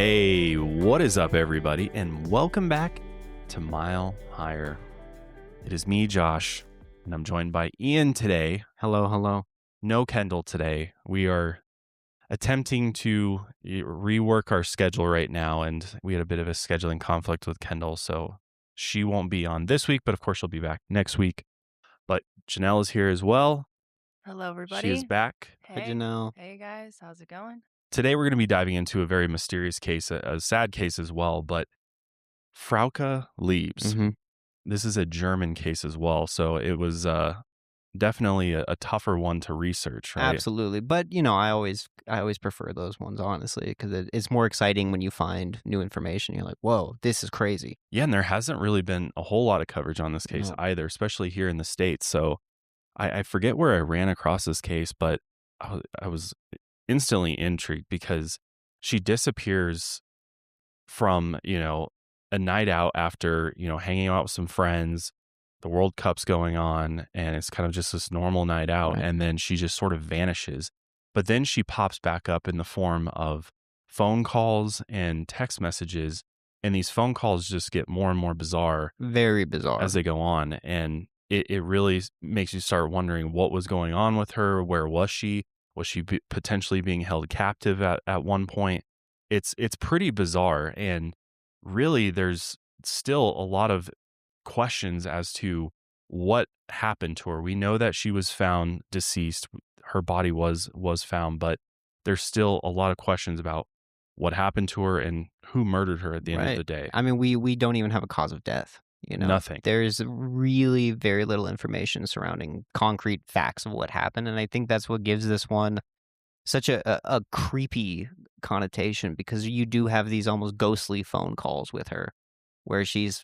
Hey, what is up, everybody, and welcome back to Mile Higher. It is me, Josh, and I'm joined by Ian today. Hello. No Kendall today. We are attempting to rework our schedule right now, and we had a bit of a scheduling conflict with Kendall, so she won't be on this week, but of course she'll be back next week. But Janelle is here as well. Hello, everybody. She is back. Hi, Janelle. Hey, guys. How's it going? Today we're going to be diving into a very mysterious case, a sad case as well, but Frauke Liebs. Mm-hmm. This is a German case as well, so it was definitely a tougher one to research, right? Absolutely. But, I always prefer those ones, honestly, because it's more exciting when you find new information. You're like, whoa, this is crazy. Yeah, and there hasn't really been a whole lot of coverage on this case either, especially here in the States. So I forget where I ran across this case, but I was instantly intrigued because she disappears from, a night out after, hanging out with some friends. The World Cup's going on, and it's kind of just this normal night out, Right. and then she just sort of vanishes. But then she pops back up in the form of phone calls and text messages, and these phone calls just get more and more bizarre. Very bizarre. As they go on, and it really makes you start wondering what was going on with her. Where was she? Was she potentially being held captive at one point? It's pretty bizarre, and really there's still a lot of questions as to what happened to her. We know that she was found deceased. Her body was found, but there's still a lot of questions about what happened to her and who murdered her at the end of the day. I mean, we don't even have a cause of death. Nothing. There's really very little information surrounding concrete facts of what happened, and I think that's what gives this one such a creepy connotation, because you do have these almost ghostly phone calls with her where she's,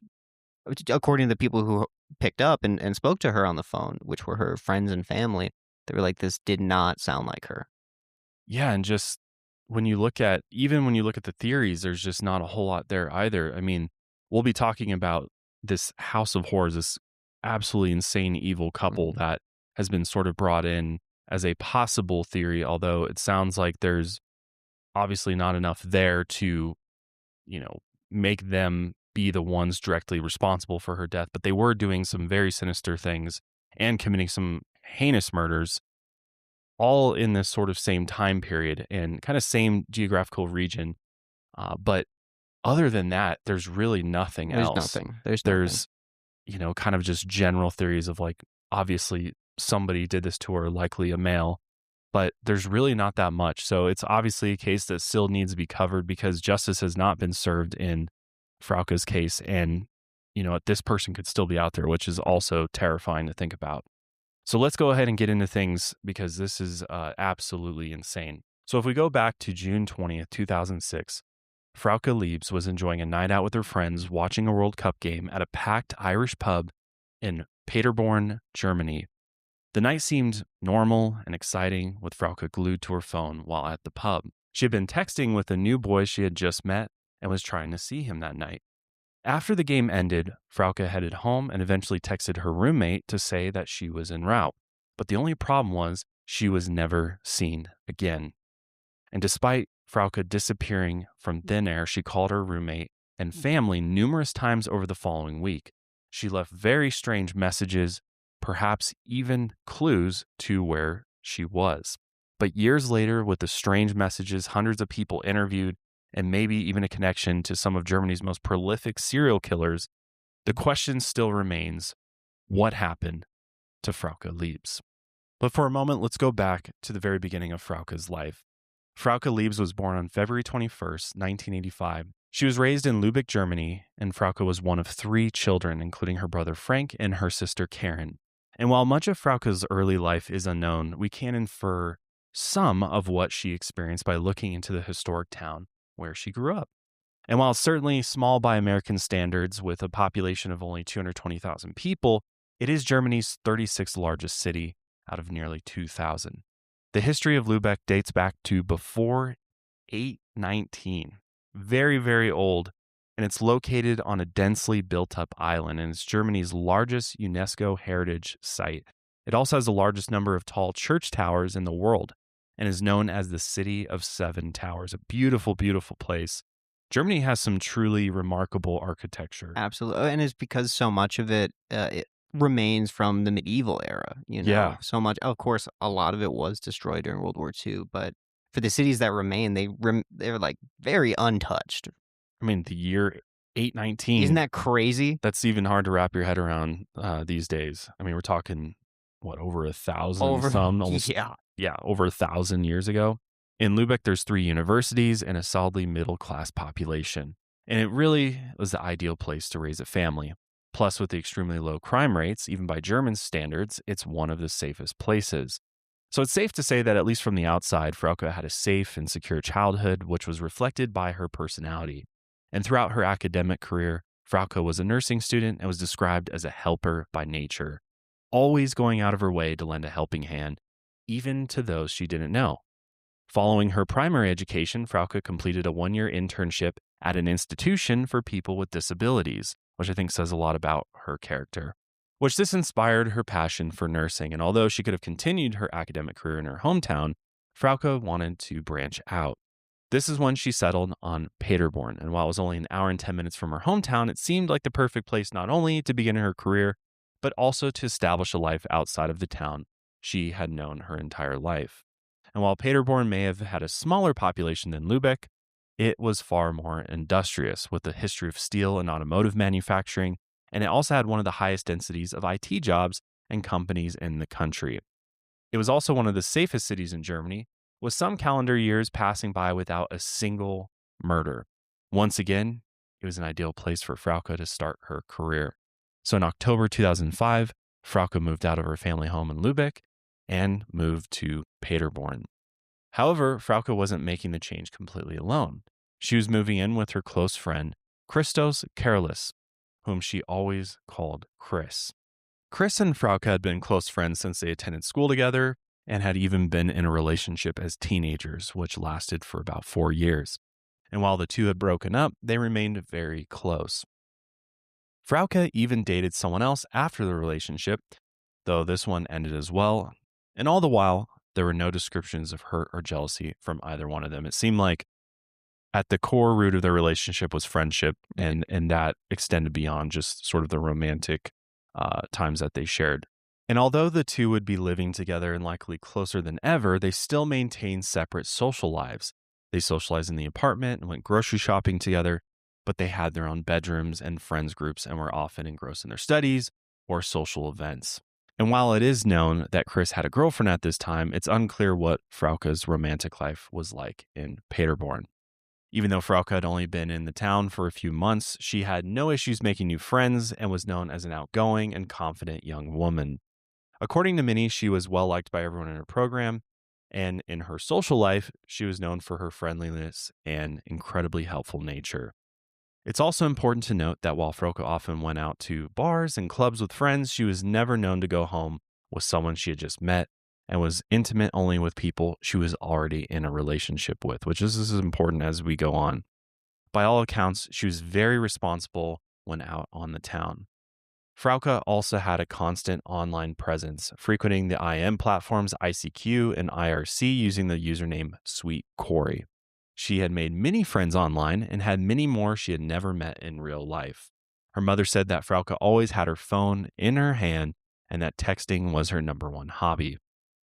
according to the people who picked up and spoke to her on the phone, which were her friends and family, they were like, this did not sound like her. Yeah, and just when you look at the theories, there's just not a whole lot there either. I mean, we'll be talking about this house of horrors, this absolutely insane evil couple that has been sort of brought in as a possible theory, although it sounds like there's obviously not enough there to, make them be the ones directly responsible for her death. But they were doing some very sinister things and committing some heinous murders, all in this sort of same time period and kind of same geographical region. But other than that, there's really nothing else. There's kind of just general theories of, like, obviously somebody did this to her, likely a male, but there's really not that much. So it's obviously a case that still needs to be covered because justice has not been served in Frauke's case. And, this person could still be out there, which is also terrifying to think about. So let's go ahead and get into things because this is absolutely insane. So if we go back to June 20th, 2006, Frauke Liebs was enjoying a night out with her friends watching a World Cup game at a packed Irish pub in Paderborn, Germany. The night seemed normal and exciting, with Frauke glued to her phone while at the pub. She had been texting with a new boy she had just met and was trying to see him that night. After the game ended, Frauke headed home and eventually texted her roommate to say that she was en route. But the only problem was she was never seen again. And despite Frauke disappearing from thin air, she called her roommate and family numerous times over the following week. She left very strange messages, perhaps even clues to where she was. But years later, with the strange messages, hundreds of people interviewed, and maybe even a connection to some of Germany's most prolific serial killers, the question still remains, what happened to Frauke Liebs? But for a moment, let's go back to the very beginning of Frauke's life. Frauke Liebs was born on February 21st, 1985. She was raised in Lübeck, Germany, and Frauke was one of 3 children, including her brother Frank and her sister Karen. And while much of Frauke's early life is unknown, we can infer some of what she experienced by looking into the historic town where she grew up. And while certainly small by American standards, with a population of only 220,000 people, it is Germany's 36th largest city out of nearly 2,000. The history of Lübeck dates back to before 819. Very, very old, and it's located on a densely built-up island, and it's Germany's largest UNESCO heritage site. It also has the largest number of tall church towers in the world and is known as the City of Seven Towers, a beautiful, beautiful place. Germany has some truly remarkable architecture. Absolutely, and it's because so much of it remains from the medieval era, Yeah. So much of course, a lot of it was destroyed during World War II, but for the cities that remain, they're, like, very untouched. I mean, the year Isn't 819, that crazy? that's even hard to wrap your head around these days. I mean, we're talking, what, over 1,000 and Over some, almost, yeah. yeah, over 1,000 years ago. In Lubeck, there's 3 universities and a solidly middle class population. And it really was the ideal place to raise a family. Plus, with the extremely low crime rates, even by German standards, it's one of the safest places. So it's safe to say that, at least from the outside, Frauke had a safe and secure childhood, which was reflected by her personality. And throughout her academic career, Frauke was a nursing student and was described as a helper by nature, always going out of her way to lend a helping hand, even to those she didn't know. Following her primary education, Frauke completed a 1-year internship at an institution for people with disabilities, which I think says a lot about her character. Which this inspired her passion for nursing, and although she could have continued her academic career in her hometown, Frauke wanted to branch out. This is when she settled on Paderborn, and while it was only an hour and 10 minutes from her hometown, it seemed like the perfect place not only to begin her career, but also to establish a life outside of the town she had known her entire life. And while Paderborn may have had a smaller population than Lübeck, it was far more industrious, with a history of steel and automotive manufacturing, and it also had one of the highest densities of IT jobs and companies in the country. It was also one of the safest cities in Germany, with some calendar years passing by without a single murder. Once again, it was an ideal place for Frauke to start her career. So in October 2005, Frauke moved out of her family home in Lübeck and moved to Paderborn. However, Frauke wasn't making the change completely alone. She was moving in with her close friend, Christos Careless, whom she always called Chris. Chris and Frauke had been close friends since they attended school together and had even been in a relationship as teenagers, which lasted for about 4 years. And while the two had broken up, they remained very close. Frauke even dated someone else after the relationship, though this one ended as well. And all the while, there were no descriptions of hurt or jealousy from either one of them. It seemed like at the core root of their relationship was friendship, and that extended beyond just sort of the romantic times that they shared. And although the two would be living together and likely closer than ever, they still maintained separate social lives. They socialized in the apartment and went grocery shopping together, but they had their own bedrooms and friends groups and were often engrossed in their studies or social events. And while it is known that Chris had a girlfriend at this time, it's unclear what Frauke's romantic life was like in Paderborn. Even though Frauke had only been in the town for a few months, she had no issues making new friends and was known as an outgoing and confident young woman. According to many, she was well liked by everyone in her program, and in her social life, she was known for her friendliness and incredibly helpful nature. It's also important to note that while Frauke often went out to bars and clubs with friends, she was never known to go home with someone she had just met and was intimate only with people she was already in a relationship with, which is as important as we go on. By all accounts, she was very responsible when out on the town. Frauke also had a constant online presence, frequenting the IM platforms ICQ and IRC using the username Sweet Corey. She had made many friends online and had many more she had never met in real life. Her mother said that Frauke always had her phone in her hand and that texting was her number one hobby.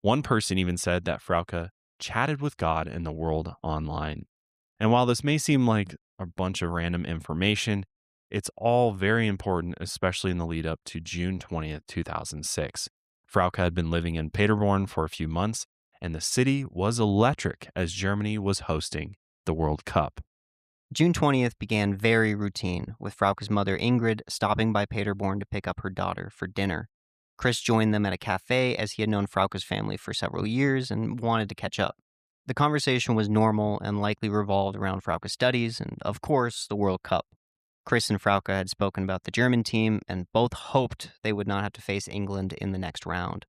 One person even said that Frauke chatted with God and the world online. And while this may seem like a bunch of random information, it's all very important, especially in the lead up to June 20th, 2006. Frauke had been living in Paderborn for a few months, and the city was electric as Germany was hosting the World Cup. June 20th began very routine, with Frauke's mother Ingrid stopping by Paderborn to pick up her daughter for dinner. Chris joined them at a cafe as he had known Frauke's family for several years and wanted to catch up. The conversation was normal and likely revolved around Frauke's studies and, of course, the World Cup. Chris and Frauke had spoken about the German team and both hoped they would not have to face England in the next round.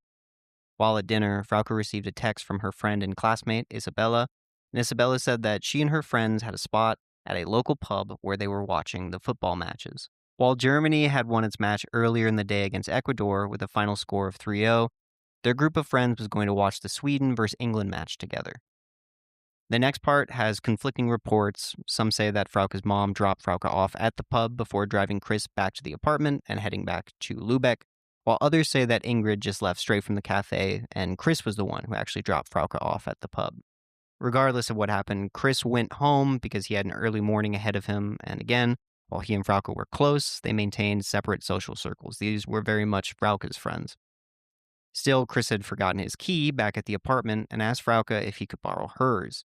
While at dinner, Frauke received a text from her friend and classmate, Isabella, and Isabella said that she and her friends had a spot at a local pub where they were watching the football matches. While Germany had won its match earlier in the day against Ecuador with a final score of 3-0, their group of friends was going to watch the Sweden versus England match together. The next part has conflicting reports. Some say that Frauke's mom dropped Frauke off at the pub before driving Chris back to the apartment and heading back to Lübeck, while others say that Ingrid just left straight from the cafe and Chris was the one who actually dropped Frauke off at the pub. Regardless of what happened, Chris went home because he had an early morning ahead of him, and again, while he and Frauke were close, they maintained separate social circles. These were very much Frauke's friends. Still, Chris had forgotten his key back at the apartment and asked Frauke if he could borrow hers.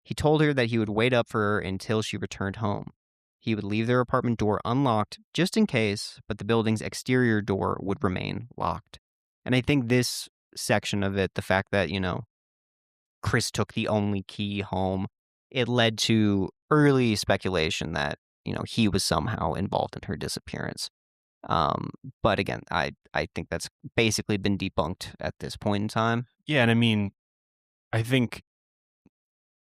He told her that he would wait up for her until she returned home. He would leave their apartment door unlocked just in case, but the building's exterior door would remain locked. And I think this section of it, the fact that, Chris took the only key home, it led to early speculation that, he was somehow involved in her disappearance. But again, I think that's basically been debunked at this point in time. Yeah, and I mean, I think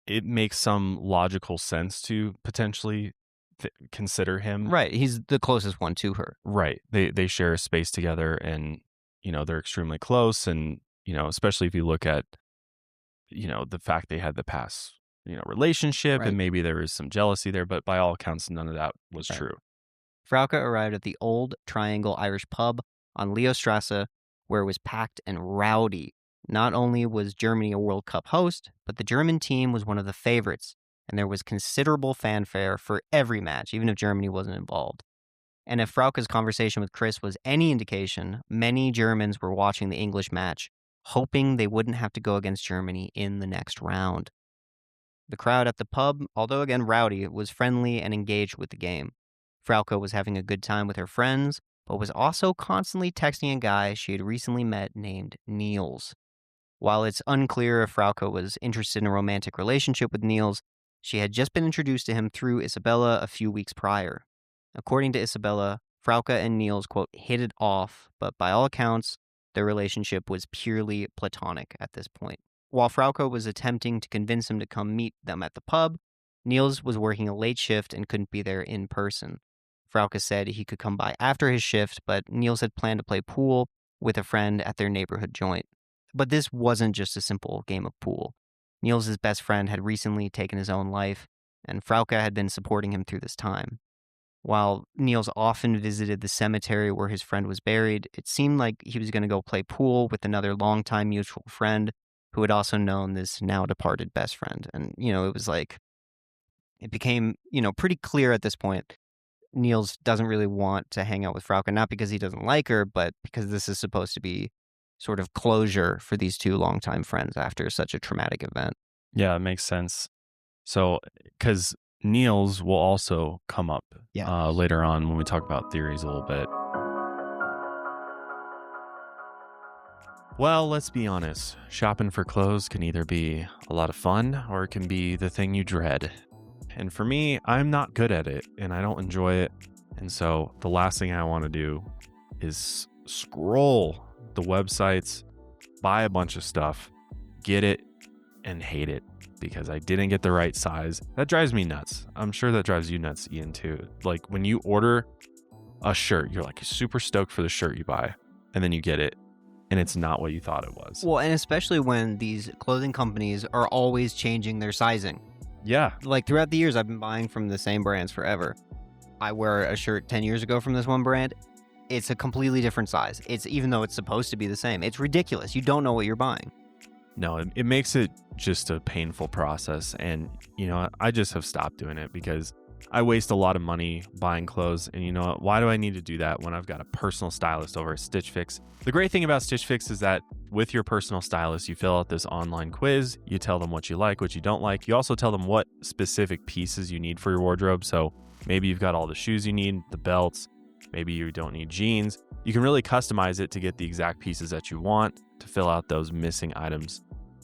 it makes some logical sense to potentially consider him. Right, he's the closest one to her. Right. They share a space together and, they're extremely close. And, especially if you look at, the fact they had the past, relationship Right. and maybe there was some jealousy there, but by all accounts, none of that was Right. true. Frauke arrived at the Old Triangle Irish pub on Leostrasse, where it was packed and rowdy. Not only was Germany a World Cup host, but the German team was one of the favorites, and there was considerable fanfare for every match, even if Germany wasn't involved. And if Frauke's conversation with Chris was any indication, many Germans were watching the English match, hoping they wouldn't have to go against Germany in the next round. The crowd at the pub, although again rowdy, was friendly and engaged with the game. Frauke was having a good time with her friends, but was also constantly texting a guy she had recently met named Niels. While it's unclear if Frauke was interested in a romantic relationship with Niels, she had just been introduced to him through Isabella a few weeks prior. According to Isabella, Frauke and Niels, quote, hit it off, but by all accounts, their relationship was purely platonic at this point. While Frauke was attempting to convince him to come meet them at the pub, Niels was working a late shift and couldn't be there in person. Frauke said he could come by after his shift, but Niels had planned to play pool with a friend at their neighborhood joint. But this wasn't just a simple game of pool. Niels' best friend had recently taken his own life, and Frauke had been supporting him through this time. While Niels often visited the cemetery where his friend was buried, it seemed like he was going to go play pool with another longtime mutual friend who had also known this now departed best friend. And, it was like, it became, pretty clear at this point, Niels doesn't really want to hang out with Frauke, not because he doesn't like her, but because this is supposed to be sort of closure for these two longtime friends after such a traumatic event. Yeah, it makes sense. So, because Niels will also come up later on when we talk about theories a little bit. Well, let's be honest. Shopping for clothes can either be a lot of fun or it can be the thing you dread. And for me, I'm not good at it and I don't enjoy it. And so the last thing I want to do is scroll the websites, buy a bunch of stuff, get it, and hate it because I didn't get the right size. That drives me nuts. I'm sure that drives you nuts, Ian, too. Like when you order a shirt, you're like super stoked for the shirt you buy, and then you get it, and it's not what you thought it was. Well, and especially when these clothing companies are always changing their sizing. Yeah. Like throughout the years, I've been buying from the same brands forever. I wear a shirt 10 years ago from this one brand. It's a completely different size. Even though it's supposed to be the same. It's ridiculous. You don't know what you're buying. No, it makes it just a painful process. And, I just have stopped doing it because I waste a lot of money buying clothes. And you know what? Why do I need to do that when I've got a personal stylist over at Stitch Fix? The great thing about Stitch Fix is that with your personal stylist, you fill out this online quiz. You tell them what you like, what you don't like. You also tell them what specific pieces you need for your wardrobe. So maybe you've got all the shoes you need, the belts. Maybe you don't need jeans. You can really customize it to get the exact pieces that you want to fill out those missing items.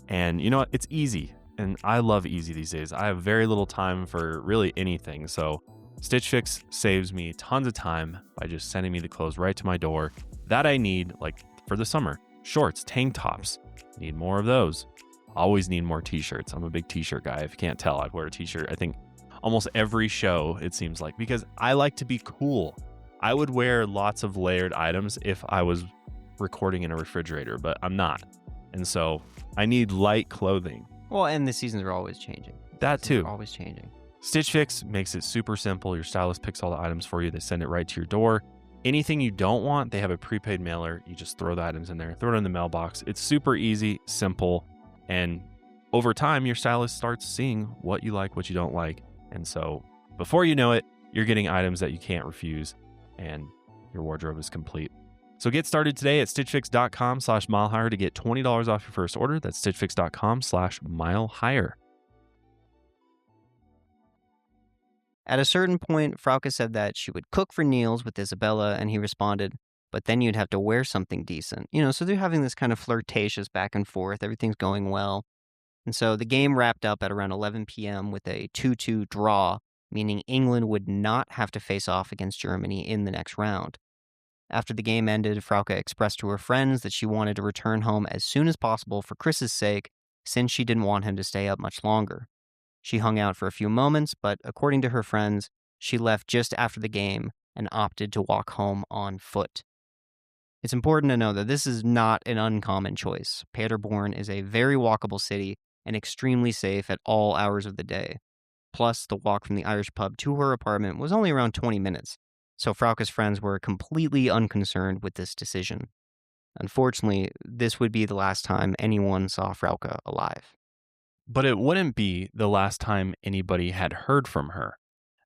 And you know what? It's easy. And I love easy these days. I have very little time for really anything. So Stitch Fix saves me tons of time by just sending me the clothes right to my door that I need, like for the summer. Shorts, tank tops. Need more of those. Always need more t-shirts. I'm a big t-shirt guy. If you can't tell, I wear a t-shirt, I think almost every show, it seems like, because I like to be cool. I would wear lots of layered items if I was recording in a refrigerator, but I'm not. And so I need light clothing. Well, and the seasons are always changing. That too. Always changing. Stitch Fix makes it super simple. Your stylist picks all the items for you. They send it right to your door. Anything you don't want, they have a prepaid mailer. You just throw the items in there, throw it in the mailbox. It's super easy, simple, and over time, your stylist starts seeing what you like, what you don't like. And so before you know it, you're getting items that you can't refuse, and your wardrobe is complete. So get started today at stitchfix.com/milehire to get $20 off your first order. That's stitchfix.com/milehire. At a certain point, Frauke said that she would cook for Niels with Isabella, and he responded, but then you'd have to wear something decent. So they're having this kind of flirtatious back and forth. Everything's going well. And so the game wrapped up at around 11 p.m. with a 2-2 draw, meaning England would not have to face off against Germany in the next round. After the game ended, Frauke expressed to her friends that she wanted to return home as soon as possible for Chris's sake, since she didn't want him to stay up much longer. She hung out for a few moments, but according to her friends, she left just after the game and opted to walk home on foot. It's important to know that this is not an uncommon choice. Paderborn is a very walkable city and extremely safe at all hours of the day. Plus, the walk from the Irish pub to her apartment was only around 20 minutes, so Frauke's friends were completely unconcerned with this decision. Unfortunately, this would be the last time anyone saw Frauke alive. But it wouldn't be the last time anybody had heard from her.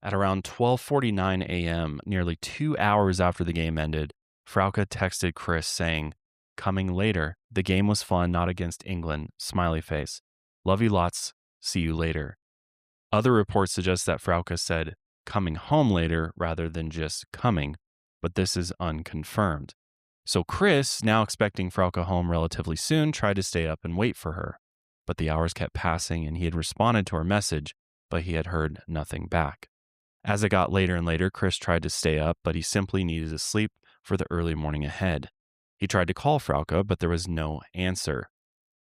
At around 12:49 a.m., nearly 2 hours after the game ended, Frauke texted Chris saying, "Coming later. The game was fun, not against England. Smiley face. Love you lots. See you later." Other reports suggest that Frauke said, "coming home later," rather than just coming, but this is unconfirmed. So Chris, now expecting Frauke home relatively soon, tried to stay up and wait for her. But the hours kept passing and he had responded to her message, but he had heard nothing back. As it got later and later, Chris tried to stay up, but he simply needed to sleep for the early morning ahead. He tried to call Frauke, but there was no answer.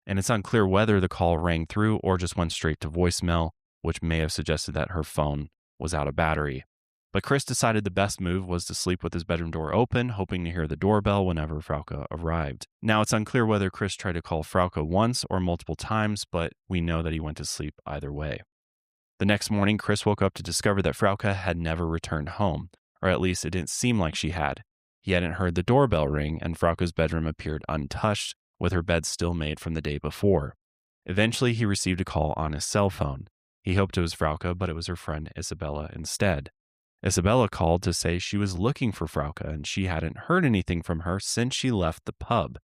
And it's unclear whether the call rang through or just went straight to voicemail, which may have suggested that her phone was out of battery. But Chris decided the best move was to sleep with his bedroom door open, hoping to hear the doorbell whenever Frauke arrived. Now, it's unclear whether Chris tried to call Frauke once or multiple times, but we know that he went to sleep either way. The next morning, Chris woke up to discover that Frauke had never returned home, or at least it didn't seem like she had. He hadn't heard the doorbell ring, and Frauke's bedroom appeared untouched, with her bed still made from the day before. Eventually, he received a call on his cell phone. He hoped it was Frauke, but it was her friend Isabella instead. Isabella called to say she was looking for Frauke, and she hadn't heard anything from her since she left the pub.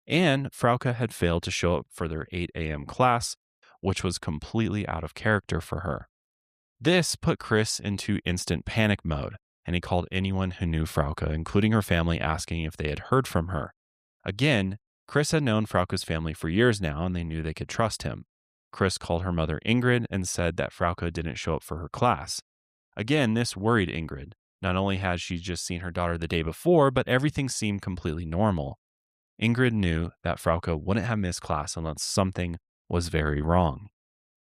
And Frauke had failed to show up for their 8 a.m. class, which was completely out of character for her. This put Chris into instant panic mode, and he called anyone who knew Frauke, including her family, asking if they had heard from her. Again, Chris had known Frauke's family for years now, and they knew they could trust him. Chris called her mother Ingrid and said that Frauke didn't show up for her class. Again, this worried Ingrid. Not only had she just seen her daughter the day before, but everything seemed completely normal. Ingrid knew that Frauke wouldn't have missed class unless something was very wrong.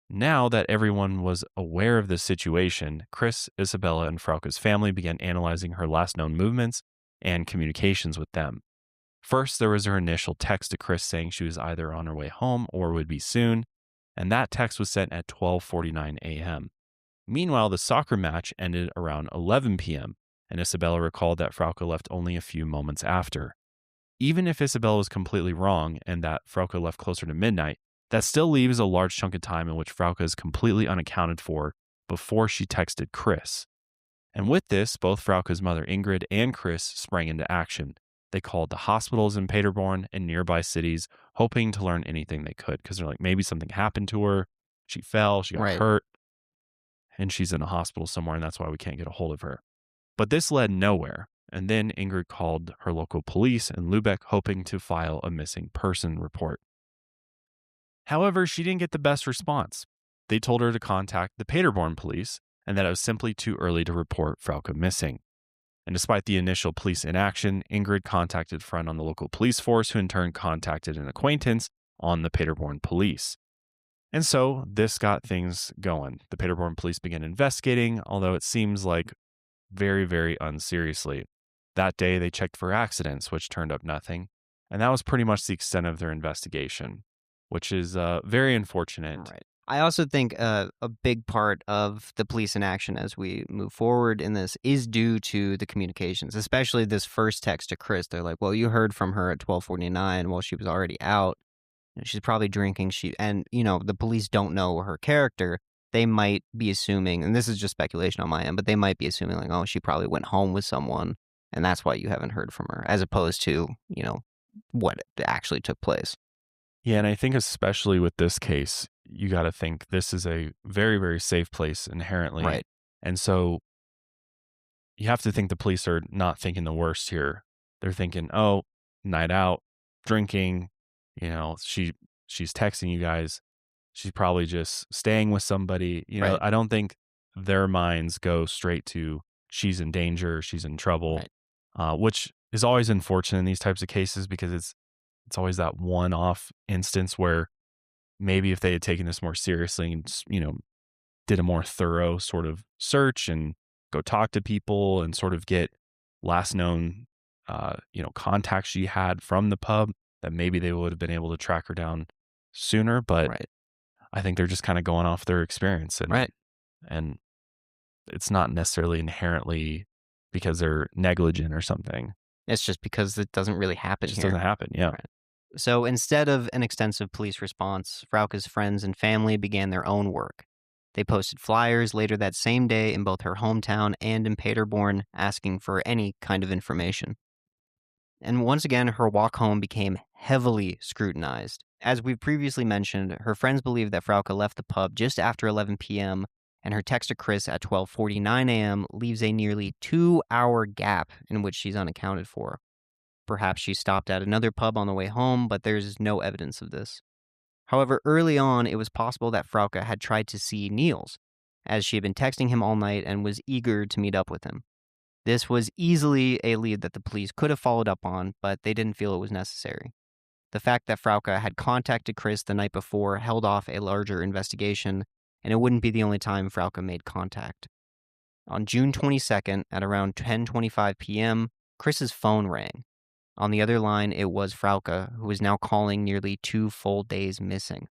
Now that everyone was aware of this situation, Chris, Isabella, and Frauke's family began analyzing her last known movements and communications with them. First, there was her initial text to Chris saying she was either on her way home or would be soon, and that text was sent at 12:49 a.m. Meanwhile, the soccer match ended around 11 p.m., and Isabella recalled that Frauke left only a few moments after. Even if Isabella was completely wrong and that Frauke left closer to midnight, that still leaves a large chunk of time in which Frauke is completely unaccounted for before she texted Chris. And with this, both Frauke's mother Ingrid and Chris sprang into action. They called the hospitals in Paderborn and nearby cities, hoping to learn anything they could, because they're like, maybe something happened to her. She fell, she got hurt, and she's in a hospital somewhere, and that's why we can't get a hold of her. But this led nowhere. And then Ingrid called her local police in Lübeck, hoping to file a missing person report. However, she didn't get the best response. They told her to contact the Paderborn police and that it was simply too early to report Frauke missing. And despite the initial police inaction, Ingrid contacted a friend on the local police force, who in turn contacted an acquaintance on the Paderborn police. And so this got things going. The Paderborn police began investigating, although it seems like very, very unseriously. That day, they checked for accidents, which turned up nothing. And that was pretty much the extent of their investigation. which is very unfortunate. Right. I also think a big part of the police inaction as we move forward in this is due to the communications, especially this first text to Chris. They're like, "Well, you heard from her at 12:49 while she was already out. She's probably drinking." The police don't know her character. They might be assuming, and this is just speculation on my end, but they might be assuming like, "Oh, she probably went home with someone, and that's why you haven't heard from her," as opposed to what actually took place. Yeah, and I think especially with this case, you got to think this is a very, very safe place inherently. Right. And so you have to think the police are not thinking the worst here. They're thinking, oh, night out, drinking, she's texting you guys. She's probably just staying with somebody. Right. I don't think their minds go straight to she's in danger, she's in trouble, which is always unfortunate in these types of cases because it's always that one-off instance where maybe if they had taken this more seriously and did a more thorough sort of search and go talk to people and sort of get last known contacts she had from the pub, that maybe they would have been able to track her down sooner. But Right. I think they're just kind of going off their experience, and it's not necessarily inherently because they're negligent or something. It's just because it doesn't really happen It just here. doesn't happen. Yeah. Right. So instead of an extensive police response, Frauke's friends and family began their own work. They posted flyers later that same day in both her hometown and in Paderborn asking for any kind of information. And once again, her walk home became heavily scrutinized. As we've previously mentioned, her friends believe that Frauke left the pub just after 11 p.m., and her text to Chris at 12:49 a.m. leaves a nearly 2-hour gap in which she's unaccounted for. Perhaps she stopped at another pub on the way home, but there's no evidence of this. However, early on, it was possible that Frauke had tried to see Niels, as she had been texting him all night and was eager to meet up with him. This was easily a lead that the police could have followed up on, but they didn't feel it was necessary. The fact that Frauke had contacted Chris the night before held off a larger investigation, and it wouldn't be the only time Frauke made contact. On June 22nd, at around 10:25 p.m., Chris's phone rang. On the other line, it was Frauke, who was now calling nearly 2 full days missing.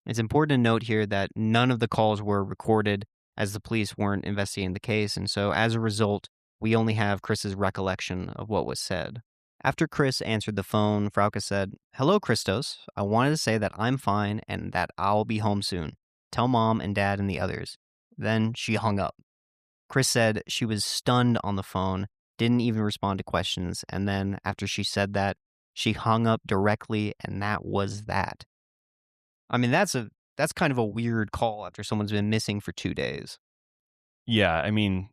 It's important to note here that none of the calls were recorded, as the police weren't investigating the case, and so as a result, we only have Chris's recollection of what was said. After Chris answered the phone, Frauke said, "Hello, Christos. I wanted to say that I'm fine and that I'll be home soon. Tell mom and dad and the others." Then she hung up. Chris said she was stunned on the phone, didn't even respond to questions, and then after she said that, she hung up directly, and that was that. I mean, that's kind of a weird call after someone's been missing for 2 days. Yeah. I mean,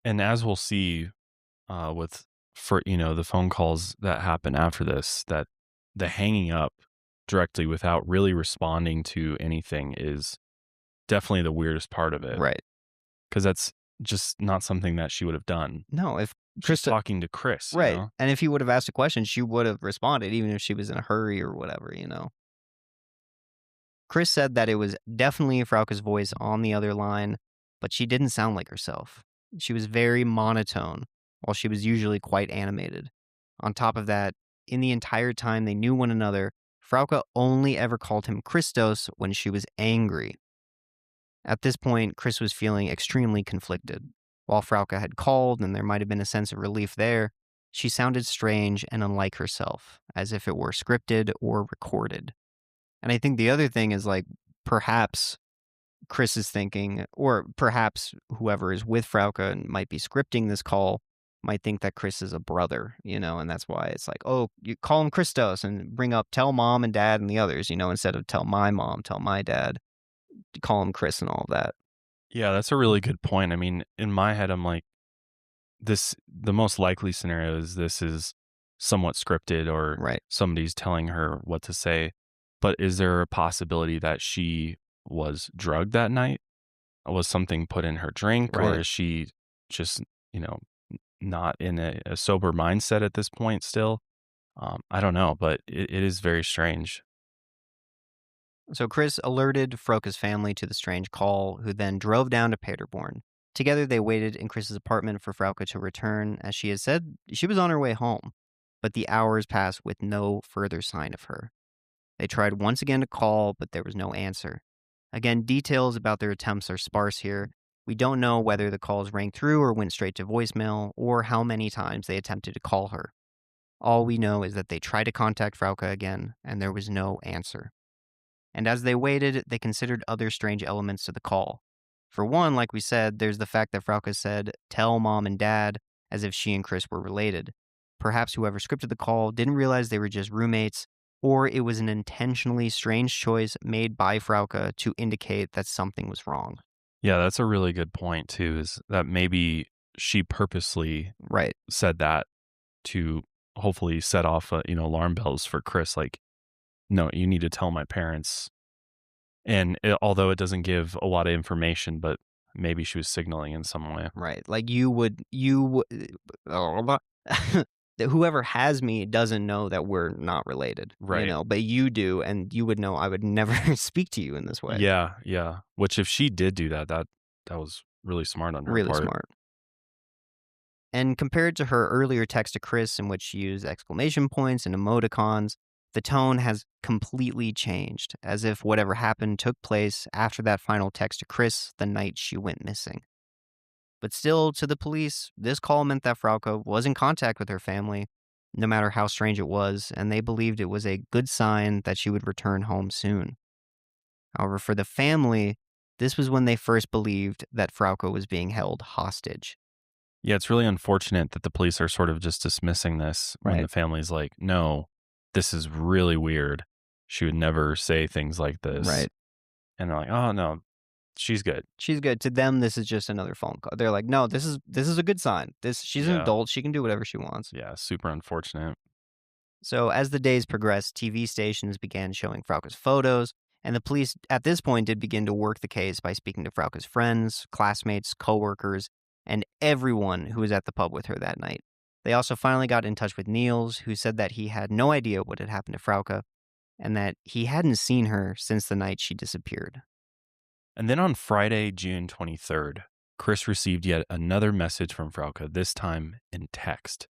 and as we'll see the phone calls that happen after this, that the hanging up directly without really responding to anything is definitely the weirdest part of it. Right. Because that's just not something that she would have done. No, if Chris talking to Chris, right. And if he would have asked a question, she would have responded, even if she was in a hurry or whatever, Chris said that it was definitely Frauke's voice on the other line, but she didn't sound like herself. She was very monotone, while she was usually quite animated. On top of that, in the entire time they knew one another, Frauke only ever called him Christos when she was angry. At this point, Chris was feeling extremely conflicted. While Frauke had called and there might have been a sense of relief there, she sounded strange and unlike herself, as if it were scripted or recorded. And I think the other thing is perhaps Chris is thinking, or perhaps whoever is with Frauke and might be scripting this call might think that Chris is a brother, and that's why it's like, oh, you call him Christos and bring up, tell mom and dad and the others, instead of tell my mom, tell my dad, call him Chris and all of that. Yeah, that's a really good point. I mean, in my head, I'm like, the most likely scenario is this is somewhat scripted or Right. somebody's telling her what to say. But is there a possibility that she was drugged that night? Was something put in her drink, or Right. is she just, not in a sober mindset at this point still? I don't know, but it is very strange. So Chris alerted Frauke's family to the strange call, who then drove down to Paderborn. Together, they waited in Chris's apartment for Frauke to return, as she had said she was on her way home. But the hours passed with no further sign of her. They tried once again to call, but there was no answer. Again, details about their attempts are sparse here. We don't know whether the calls rang through or went straight to voicemail, or how many times they attempted to call her. All we know is that they tried to contact Frauke again, and there was no answer. And as they waited, they considered other strange elements to the call. For one, like we said, there's the fact that Frauke said, "Tell mom and dad," as if she and Chris were related. Perhaps whoever scripted the call didn't realize they were just roommates, or it was an intentionally strange choice made by Frauke to indicate that something was wrong. Yeah, that's a really good point too, is that maybe she purposely Right. said that to hopefully set off, alarm bells for Chris. Like, no, you need to tell my parents. And although it doesn't give a lot of information, but maybe she was signaling in some way. Right. Like whoever has me doesn't know that we're not related, Right. but you do, and you would know I would never speak to you in this way. Yeah, yeah. Which if she did do that was really smart on her Really part. smart. And compared to her earlier text to Chris, in which she used exclamation points and emoticons, the tone has completely changed, as if whatever happened took place after that final text to Chris the night she went missing. But still, to the police, this call meant that Frauke was in contact with her family, no matter how strange it was, and they believed it was a good sign that she would return home soon. However, for the family, this was when they first believed that Frauke was being held hostage. Yeah, it's really unfortunate that the police are sort of just dismissing this when Right. the family's like, no, this is really weird. She would never say things like this. Right. And they're like, oh, no, she's good. She's good. To them, this is just another phone call. They're like, no, this is a good sign. She's an Yeah. adult. She can do whatever she wants. Yeah, super unfortunate. So as the days progressed, TV stations began showing Frauke's photos, and the police at this point did begin to work the case by speaking to Frauke's friends, classmates, coworkers, and everyone who was at the pub with her that night. They also finally got in touch with Niels, who said that he had no idea what had happened to Frauke, and that he hadn't seen her since the night she disappeared. And then on Friday, June 23rd, Chris received yet another message from Frauke, this time in text.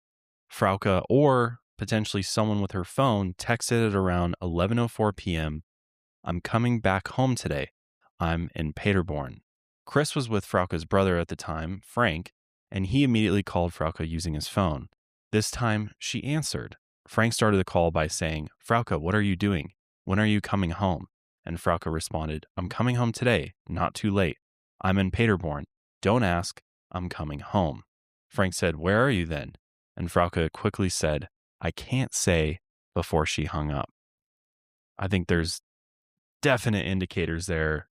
Frauke, or potentially someone with her phone, texted at around 11:04 p.m., "I'm coming back home today. I'm in Paderborn." Chris was with Frauke's brother at the time, Frank, and he immediately called Frauke using his phone. This time, she answered. Frank started the call by saying, "Frauke, what are you doing? When are you coming home?" And Frauke responded, "I'm coming home today, not too late. I'm in Paderborn. Don't ask, I'm coming home." Frank said, "Where are you then?" And Frauke quickly said, "I can't say," before she hung up. I think there's definite indicators there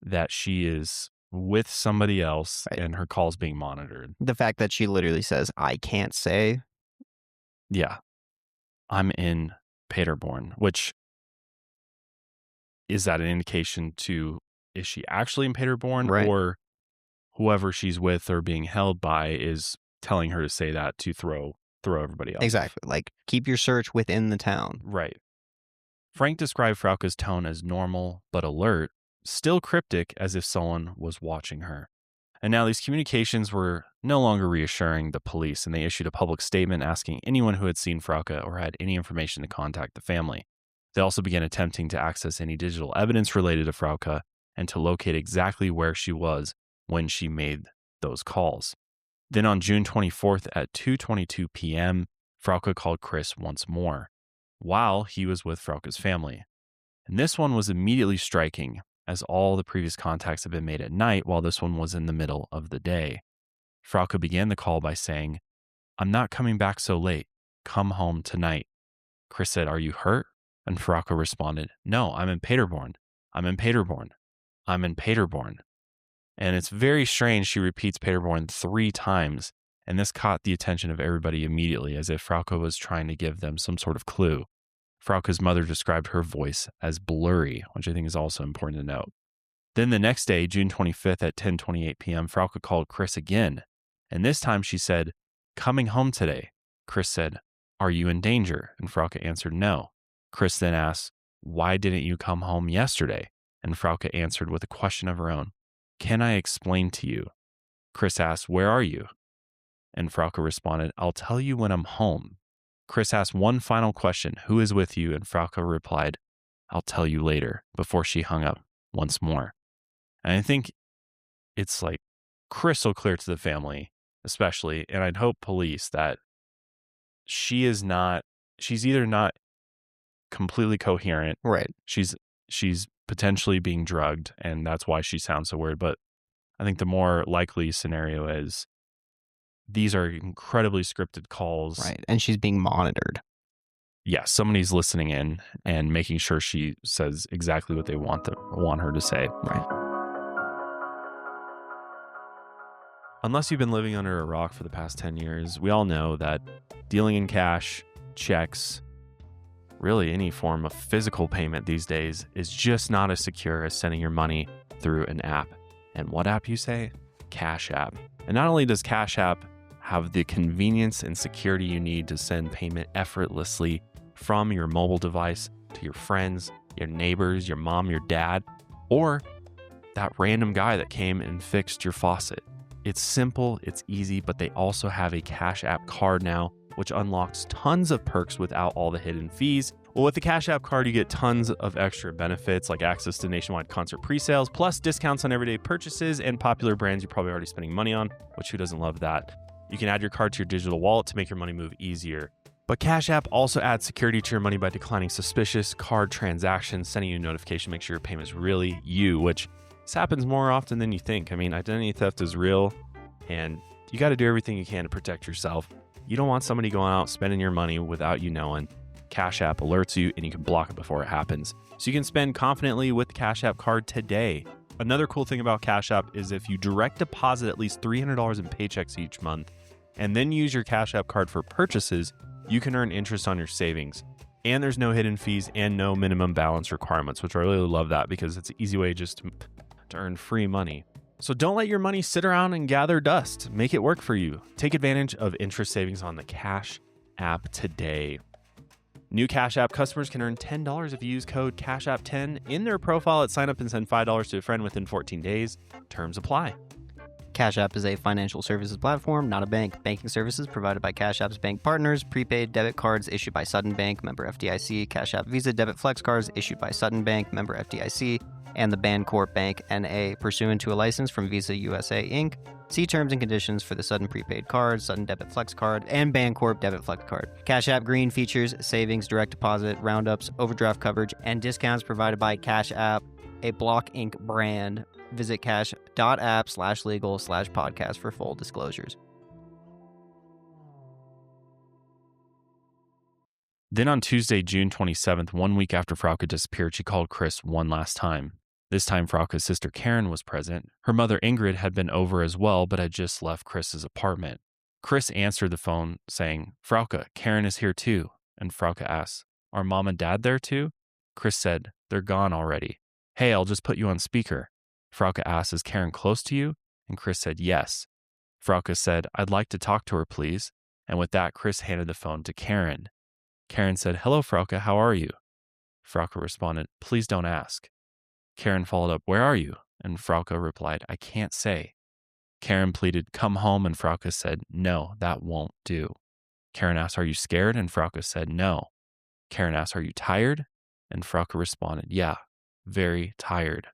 that she is with somebody else Right. and her call's being monitored. The fact that she literally says, "I can't say." Yeah. I'm in Paderborn, which is that an indication to, is she actually in Paderborn, Right. or whoever she's with or being held by is telling her to say that to throw everybody else? Exactly. Like, keep your search within the town. Right. Frank described Frauke's tone as normal but alert, still cryptic, as if someone was watching her. And now these communications were no longer reassuring the police, and they issued a public statement asking anyone who had seen Frauke or had any information to contact the family. They also began attempting to access any digital evidence related to Frauke and to locate exactly where she was when she made those calls. Then on June 24th at 2:22 p.m., Frauke called Chris once more, while he was with Frauke's family. And this one was immediately striking, as all the previous contacts had been made at night while this one was in the middle of the day. Frauke began the call by saying, "I'm not coming back so late. Come home tonight." Chris said, "Are you hurt?" And Frauke responded, "No, I'm in Paderborn. I'm in Paderborn. I'm in Paderborn." And it's very strange she repeats Paderborn 3 times, and this caught the attention of everybody immediately, as if Frauke was trying to give them some sort of clue. Frauke's mother described her voice as blurry, which I think is also important to note. Then the next day, June 25th at 10:28 p.m., Frauke called Chris again, and this time she said, "Coming home today." Chris said, "Are you in danger?" And Frauke answered, "No." Chris then asked, "Why didn't you come home yesterday?" And Frauke answered with a question of her own, "Can I explain to you?" Chris asked, "Where are you?" And Frauke responded, "I'll tell you when I'm home." Chris asked one final question, "Who is with you?" And Frauke replied, I'll tell you later, before she hung up once more. And I think it's like crystal clear to the family, especially, and I'd hope police, that she's either not completely coherent. Right. She's potentially being drugged, and that's why she sounds so weird. But I think the more likely scenario is these are incredibly scripted calls. Right. And she's being monitored. Yeah, somebody's listening in and making sure she says exactly what they want her to say. Right. Unless you've been living under a rock for the past 10 years, we all know that dealing in cash, checks, really any form of physical payment these days is just not as secure as sending your money through an app. And what app, you say? Cash App. And not only does Cash App have the convenience and security you need to send payment effortlessly from your mobile device to your friends, your neighbors, your mom, your dad, or that random guy that came and fixed your faucet. It's simple, it's easy, but they also have a Cash App card now, which unlocks tons of perks without all the hidden fees. Well, with the Cash App card, you get tons of extra benefits like access to nationwide concert pre-sales, plus discounts on everyday purchases and popular brands you're probably already spending money on, which who doesn't love that? You can add your card to your digital wallet to make your money move easier. But Cash App also adds security to your money by declining suspicious card transactions, sending you a notification, make sure your payment is really you, which this happens more often than you think. I mean, identity theft is real, and you got to do everything you can to protect yourself. You don't want somebody going out spending your money without you knowing. Cash App alerts you, and you can block it before it happens. So you can spend confidently with the Cash App card today. Another cool thing about Cash App is if you direct deposit at least $300 in paychecks each month, and then use your Cash App card for purchases, you can earn interest on your savings. And there's no hidden fees and no minimum balance requirements, which I really love that because it's an easy way just to earn free money. So don't let your money sit around and gather dust. Make it work for you. Take advantage of interest savings on the Cash App today. New Cash App customers can earn $10 if you use code CashApp10 in their profile at sign up and send $5 to a friend within 14 days. Terms apply. Cash App is a financial services platform, not a bank. Banking services provided by Cash App's bank partners. Prepaid debit cards issued by Sutton Bank, member FDIC. Cash App Visa debit flex cards issued by Sutton Bank, member FDIC. And the Bancorp Bank N.A. pursuant to a license from Visa USA Inc. See terms and conditions for the Sutton prepaid card, Sutton debit flex card, and Bancorp debit flex card. Cash App Green features savings, direct deposit, roundups, overdraft coverage, and discounts provided by Cash App, a Block Inc. brand. Visit cash.app/legal/podcast for full disclosures. Then on Tuesday, June 27th, 1 week after Frauke disappeared, she called Chris one last time. This time, Frauke's sister Karen was present. Her mother Ingrid had been over as well, but had just left Chris's apartment. Chris answered the phone saying, "Frauke, Karen is here too." And Frauke asked, "Are mom and dad there too?" Chris said, "They're gone already." "Hey, I'll just put you on speaker." Frauke asked, "Is Karen close to you?" And Chris said, "Yes." Frauke said, "I'd like to talk to her, please." And with that, Chris handed the phone to Karen. Karen said, "Hello, Frauke, how are you?" Frauke responded, "Please don't ask." Karen followed up, "Where are you?" And Frauke replied, "I can't say." Karen pleaded, "Come home," and Frauke said, "No, that won't do." Karen asked, "Are you scared?" And Frauke said, "No." Karen asked, "Are you tired?" And Frauke responded, "Yeah, very tired.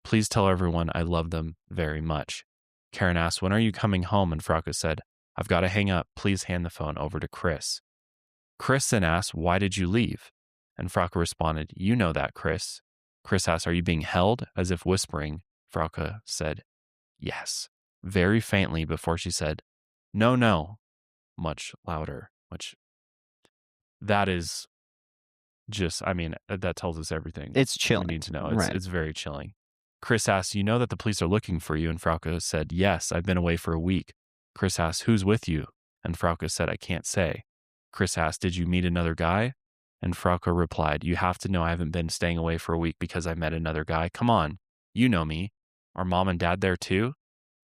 Please tell everyone I love them very much." Karen asked, "When are you coming home?" And Frauke said, "I've got to hang up. Please hand the phone over to Chris." Chris then asked, "Why did you leave?" And Frauke responded, "You know that, Chris." Chris asked, "Are you being held?" As if whispering. Frauke said, "Yes," very faintly before she said, "No, no," much louder, which that is just, I mean, that tells us everything It's chilling. we need to know. Right. It's very chilling. Chris asked, "You know that the police are looking for you?" And Frauke said, "Yes, I've been away for a week." Chris asked, "Who's with you?" And Frauke said, "I can't say." Chris asked, "Did you meet another guy?" And Frauke replied, "You have to know I haven't been staying away for a week because I met another guy. Come on, you know me. Are mom and dad there too?"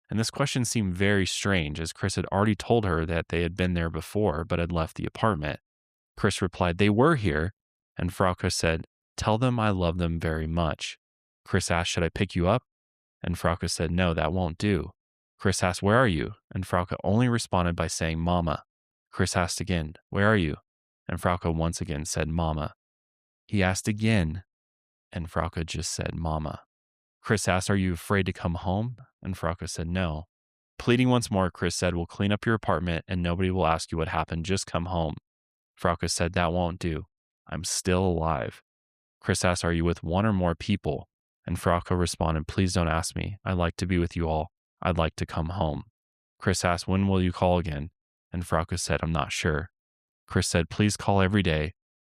And this question seemed very strange, as Chris had already told her that they had been there before but had left the apartment. Chris replied, "They were here." And Frauke said, "Tell them I love them very much." Chris asked, "Should I pick you up?" And Frauke said, "No, that won't do." Chris asked, "Where are you?" And Frauke only responded by saying, "Mama." Chris asked again, "Where are you?" And Frauke once again said, "Mama." He asked again, And Frauke just said, Mama. Chris asked, are you afraid to come home? And Frauke said, no. Pleading once more, Chris said, we'll clean up your apartment and nobody will ask you what happened. Just come home. Frauke said, that won't do. I'm still alive. Chris asked, are you with one or more people? And Frauke responded, please don't ask me. I'd like to be with you all. I'd like to come home. Chris asked, when will you call again? And Frauke said, I'm not sure. Chris said, please call every day.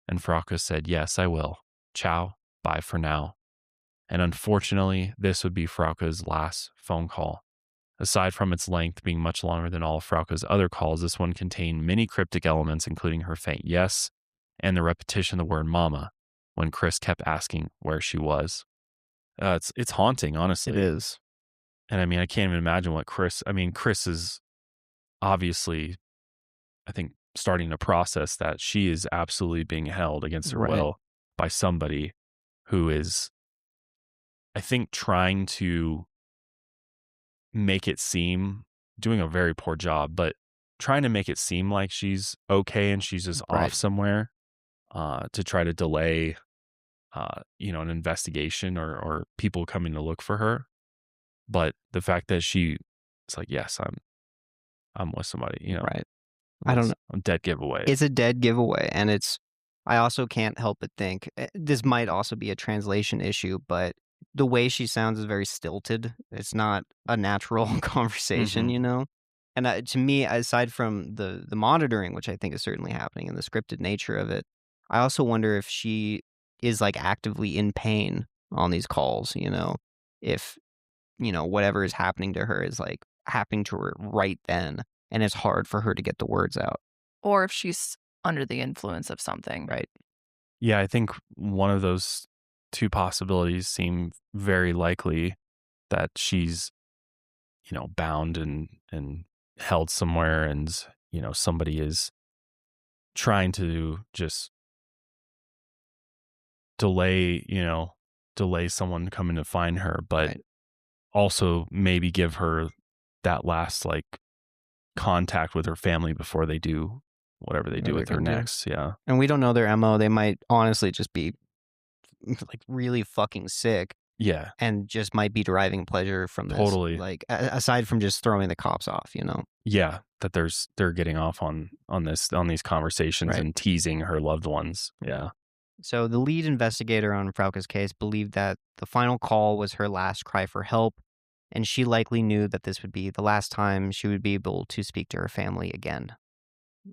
And Frauke said, yes, I will. Ciao. Bye for now. And unfortunately, this would be Frauke's last phone call. Aside from its length being much longer than all of Frauke's other calls, this one contained many cryptic elements, including her faint yes and the repetition of the word mama when Chris kept asking where she was. It's haunting, honestly. It is. And I mean, I can't even imagine what Chris is obviously, I think, starting to process that she is absolutely being held against her will by somebody who is, I think, trying to make it seem, doing a very poor job, but trying to make it seem like she's okay and she's just off somewhere to try to delay, an investigation or people coming to look for her. But the fact that it's like, yes, I'm with somebody, Right. I don't know. A dead giveaway. It's a dead giveaway. And I also can't help but think this might also be a translation issue, but the way she sounds is very stilted. It's not a natural conversation, And to me, aside from the monitoring, which I think is certainly happening and the scripted nature of it, I also wonder if she is like actively in pain on these calls, if, whatever is happening to her is like happening to her right then. And it's hard for her to get the words out. Or if she's under the influence of something. Right. Yeah, I think one of those two possibilities seem very likely, that she's, bound and held somewhere and, somebody is trying to just delay someone coming to find her, but also maybe give her that last contact with her family before they do whatever they do with her next. Yeah. And we don't know their MO. They might honestly just be really fucking sick. Yeah. And just might be deriving pleasure from this. Totally. Aside from just throwing the cops off, Yeah. That they're getting off on these conversations and teasing her loved ones. Yeah. So the lead investigator on Frauke's case believed that the final call was her last cry for help, and she likely knew that this would be the last time she would be able to speak to her family again.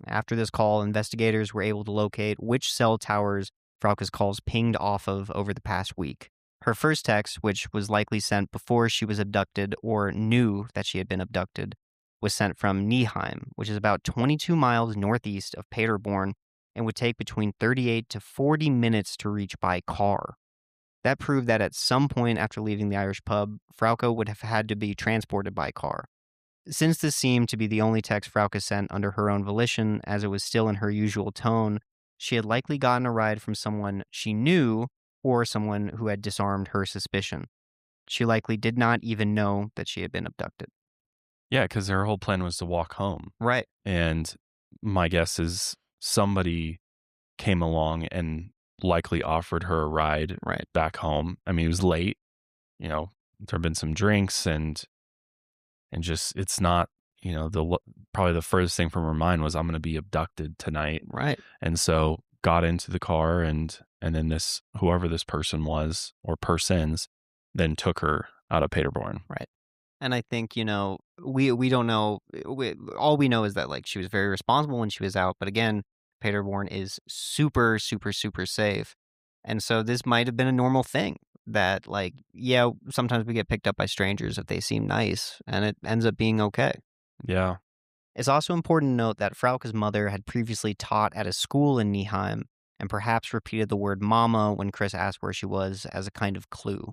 After this call, investigators were able to locate which cell towers Frauke's calls pinged off of over the past week. Her first text, which was likely sent before she was abducted or knew that she had been abducted, was sent from Nieheim, which is about 22 miles northeast of Paderborn and would take between 38 to 40 minutes to reach by car. That proved that at some point after leaving the Irish pub, Frauke would have had to be transported by car. Since this seemed to be the only text Frauke sent under her own volition, as it was still in her usual tone, she had likely gotten a ride from someone she knew or someone who had disarmed her suspicion. She likely did not even know that she had been abducted. Yeah, because her whole plan was to walk home. Right. And my guess is somebody came along and likely offered her a ride back home. I mean, it was late, there have been some drinks and just, it's not, probably the furthest thing from her mind was, I'm going to be abducted tonight. Right. And so got into the car and then whoever this person was or persons then took her out of Paderborn. Right. And I think, we don't know. All we know is that she was very responsible when she was out. But again, Paderborn is super, super, super safe. And so this might have been a normal thing that sometimes we get picked up by strangers if they seem nice and it ends up being okay. Yeah. It's also important to note that Frauke's mother had previously taught at a school in Nieheim and perhaps repeated the word mama when Chris asked where she was as a kind of clue.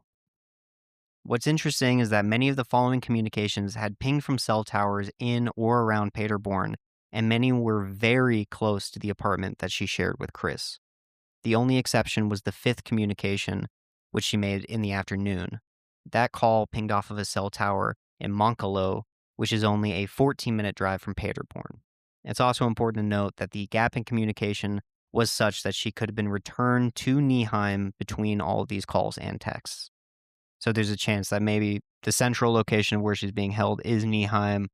What's interesting is that many of the following communications had pinged from cell towers in or around Paderborn, and many were very close to the apartment that she shared with Chris. The only exception was the fifth communication, which she made in the afternoon. That call pinged off of a cell tower in Monkelo, which is only a 14-minute drive from Paderborn. It's also important to note that the gap in communication was such that she could have been returned to Nieheim between all of these calls and texts. So there's a chance that maybe the central location of where she's being held is Nieheim,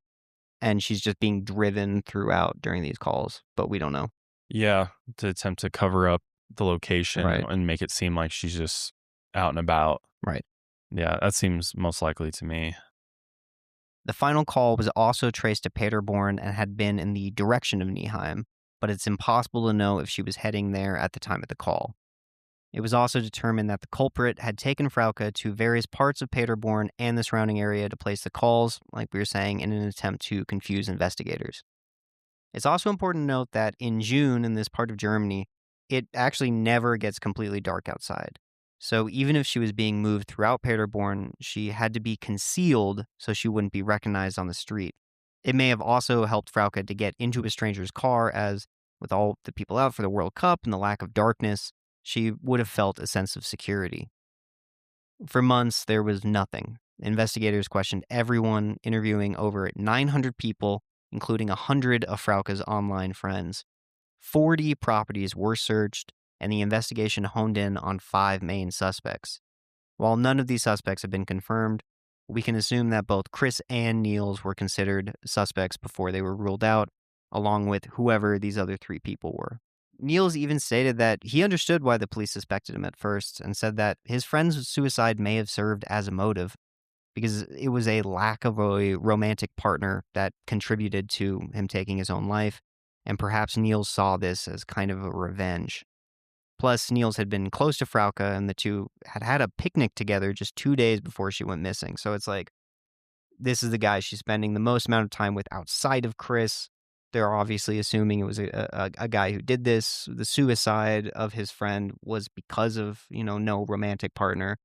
and she's just being driven throughout during these calls, but we don't know. Yeah, to attempt to cover up the location Right. and make it seem like she's just out and about. Right. Yeah, that seems most likely to me. The final call was also traced to Paderborn and had been in the direction of Nieheim, but it's impossible to know if she was heading there at the time of the call. It was also determined that the culprit had taken Frauke to various parts of Paderborn and the surrounding area to place the calls, like we were saying, in an attempt to confuse investigators. It's also important to note that in June in this part of Germany, it actually never gets completely dark outside. So even if she was being moved throughout Paderborn, she had to be concealed so she wouldn't be recognized on the street. It may have also helped Frauke to get into a stranger's car, as with all the people out for the World Cup and the lack of darkness, she would have felt a sense of security. For months, there was nothing. Investigators questioned everyone, interviewing over 900 people, including 100 of Frauke's online friends. 40 properties were searched, and the investigation honed in on 5 main suspects. While none of these suspects have been confirmed, we can assume that both Chris and Niels were considered suspects before they were ruled out, along with whoever these other 3 people were. Niels even stated that he understood why the police suspected him at first and said that his friend's suicide may have served as a motive because it was a lack of a romantic partner that contributed to him taking his own life, and perhaps Niels saw this as kind of a revenge. Plus, Niels had been close to Frauke, and the two had had a picnic together just 2 days before she went missing. So it's like, this is the guy she's spending the most amount of time with outside of Chris. They're obviously assuming it was a guy who did this. The suicide of his friend was because of, no romantic partner.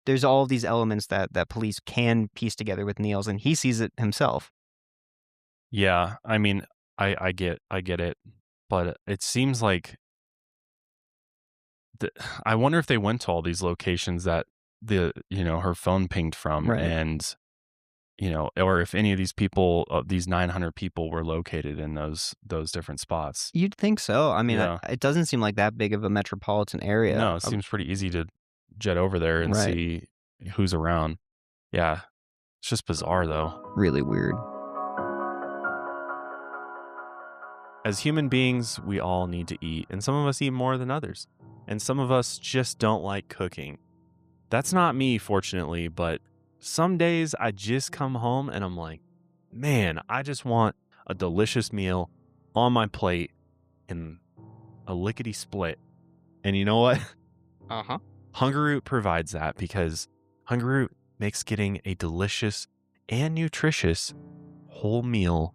There's all of these elements that police can piece together with Niels, and he sees it himself. Yeah, I mean, I get it, but it seems like I wonder if they went to all these locations that her phone pinged from, Right. and or if any of these people, these 900 people, were located in those different spots. You'd think so. I mean, Yeah. it doesn't seem like that big of a metropolitan area. No, it seems pretty easy to jet over there and Right. see who's around. Yeah, it's just bizarre though. Really weird. As human beings, we all need to eat, and some of us eat more than others, and some of us just don't like cooking. That's not me, fortunately, but some days I just come home and I'm like, man, I just want a delicious meal on my plate and a lickety split. And you know what? Uh-huh. Hungaroot provides that, because Hungaroot makes getting a delicious and nutritious whole meal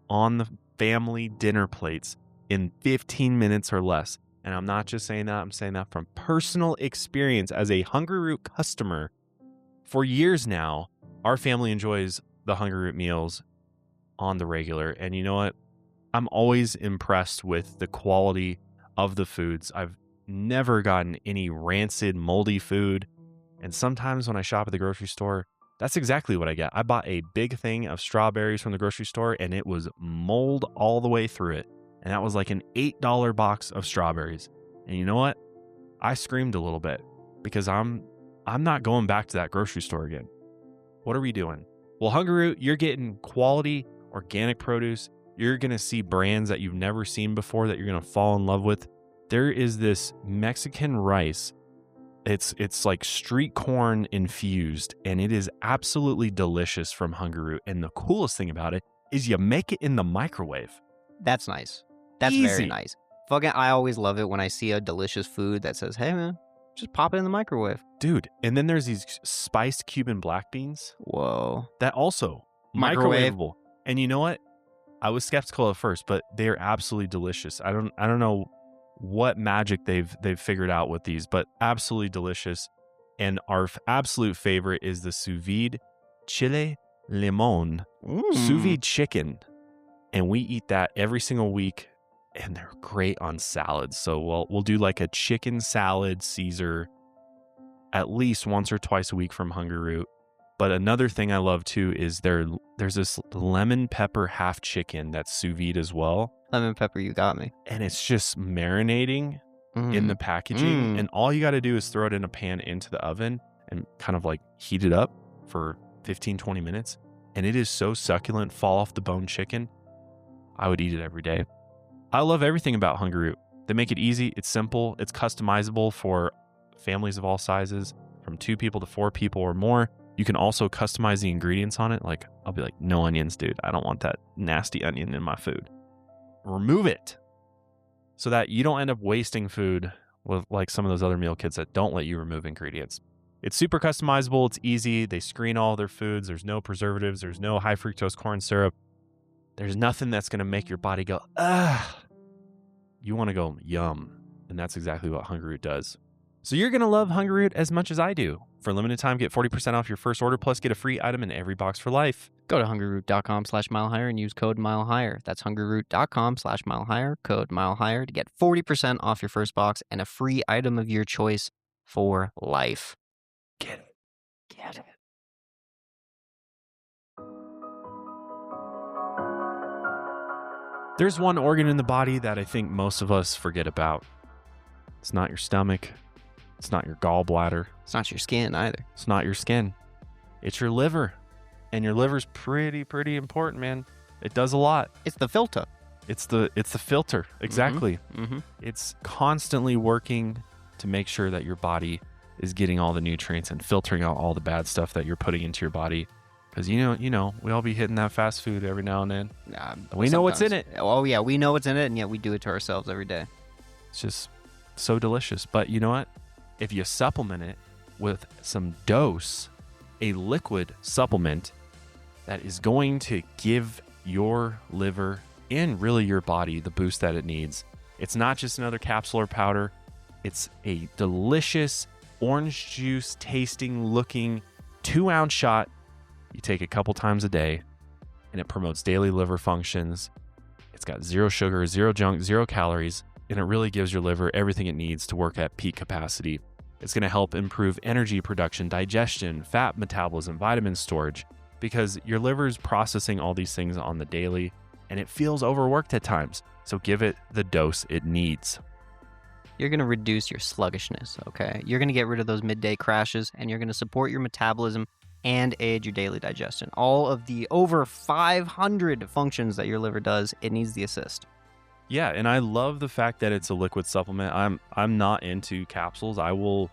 on the family dinner plates in 15 minutes or less. And I'm not just saying that, I'm saying that from personal experience as a Hungaroot customer. For years now, our family enjoys the Hungaroot meals on the regular. And you know what? I'm always impressed with the quality of the foods. I've never gotten any rancid, moldy food. And sometimes when I shop at the grocery store, that's exactly what I get. I bought a big thing of strawberries from the grocery store, and it was mold all the way through it. And that was like an $8 box of strawberries. And you know what? I screamed a little bit, because I'm not going back to that grocery store again. What are we doing? Well, Hungaroot, you're getting quality organic produce. You're going to see brands that you've never seen before that you're going to fall in love with. There is this Mexican rice. It's like street corn infused, and it is absolutely delicious from Hungaroot. And the coolest thing about it is you make it in the microwave. That's nice. That's Easy. very nice. Fucking, I always love it when I see a delicious food that says, hey, man, just pop it in the microwave. Dude, and then there's these spiced Cuban black beans Whoa. that also Microwave. microwavable. And you know what? I was skeptical at first, but they're absolutely delicious. I don't know what magic they've figured out with these, but absolutely delicious. And our absolute favorite is the sous vide chile limon sous vide chicken. And we eat that every single week, and they're great on salads. So we'll do like a chicken salad Caesar at least once or twice a week from Hungaroot. But another thing I love too is there's this lemon pepper half chicken that's sous vide as well. Lemon pepper, you got me. and it's just marinating in the packaging. And all you got to do is throw it in a pan into the oven and kind of like heat it up for 15, 20 minutes. And it is so succulent, fall off the bone chicken. I would eat it every day. I love everything about Hungry Root. They make it easy. It's simple. It's customizable for families of all sizes, from 2 people to 4 people or more. You can also customize the ingredients on it. Like, I'll be like, no onions, dude. I don't want that nasty onion in my food. Remove it so that you don't end up wasting food with like some of those other meal kits that don't let you remove ingredients. It's super customizable. It's easy. They screen all their foods. There's no preservatives. There's no high fructose corn syrup. There's nothing that's going to make your body go, ah. You want to go, yum. And that's exactly what Hungry Root does. So you're going to love Hungry Root as much as I do. For a limited time, get 40% off your first order, plus get a free item in every box for life. Go to hungryroot.com/milehigher and use code milehigher. That's hungryroot.com/milehigher, code milehigher to get 40% off your first box and a free item of your choice for life. Get it. Get it. There's one organ in the body that I think most of us forget about. It's not your stomach. It's not your gallbladder. It's not your skin either. It's not your skin. It's your liver. And your liver's pretty important, man. It does a lot. It's the filter. It's the filter. Exactly. Mm-hmm. It's constantly working to make sure that your body is getting all the nutrients and filtering out all the bad stuff that you're putting into your body. Because, you know, we all be hitting that fast food every now and then. We know what's in it. Oh, yeah, we know what's in it, and yet we do it to ourselves every day. It's just so delicious. But you know what? If you supplement it with some dose, a liquid supplement that is going to give your liver and really your body the boost that it needs. It's not just another capsule or powder. It's a delicious orange juice tasting looking 2-ounce shot you take a couple times a day, and it promotes daily liver functions. It's got 0 sugar, 0 junk, 0 calories, and it really gives your liver everything it needs to work at peak capacity. It's going to help improve energy production, digestion, fat metabolism, vitamin storage, because your liver is processing all these things on the daily, and it feels overworked at times. So give it the dose it needs. You're going to reduce your sluggishness, okay? You're going to get rid of those midday crashes, and you're going to support your metabolism and aid your daily digestion. All of the over 500 functions that your liver does, it needs the assist. Yeah, and I love the fact that it's a liquid supplement. I'm not into capsules. I'm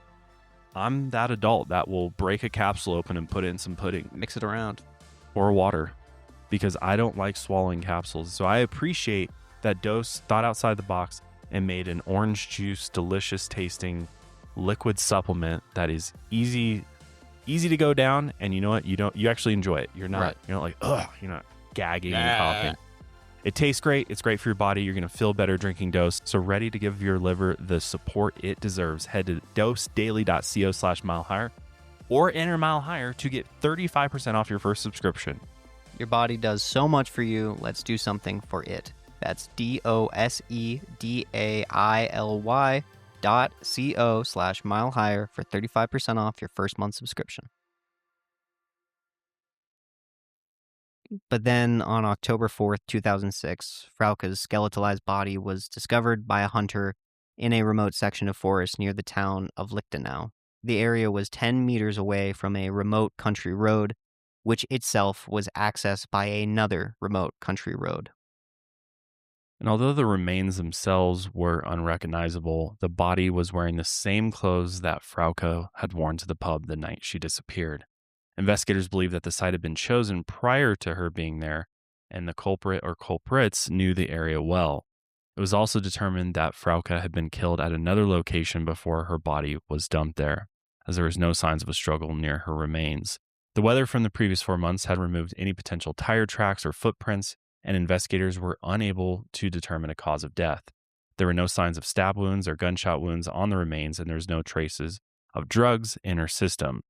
that adult that will break a capsule open and put it in some pudding. Mix it around. Or water, because I don't like swallowing capsules. So I appreciate that Dose thought outside the box and made an orange juice, delicious tasting liquid supplement that is easy to go down, and you know what? You actually enjoy it. You're not like, ugh, you're not gagging and coughing. It tastes great. It's great for your body. You're going to feel better drinking Dose. So ready to give your liver the support it deserves. Head to dosedaily.co/milehigher or enter Mile Higher to get 35% off your first subscription. Your body does so much for you. Let's do something for it. That's dosedaily.co/milehigher for 35% off your first month subscription. But then on October 4th, 2006, Frauke's skeletalized body was discovered by a hunter in a remote section of forest near the town of Lichtenau. The area was 10 meters away from a remote country road, which itself was accessed by another remote country road. And although the remains themselves were unrecognizable, the body was wearing the same clothes that Frauke had worn to the pub the night she disappeared. Investigators believe that the site had been chosen prior to her being there, and the culprit or culprits knew the area well. It was also determined that Frauke had been killed at another location before her body was dumped there, as there was no signs of a struggle near her remains. The weather from the previous 4 months had removed any potential tire tracks or footprints, and investigators were unable to determine a cause of death. There were no signs of stab wounds or gunshot wounds on the remains, and there was no traces of drugs in her system.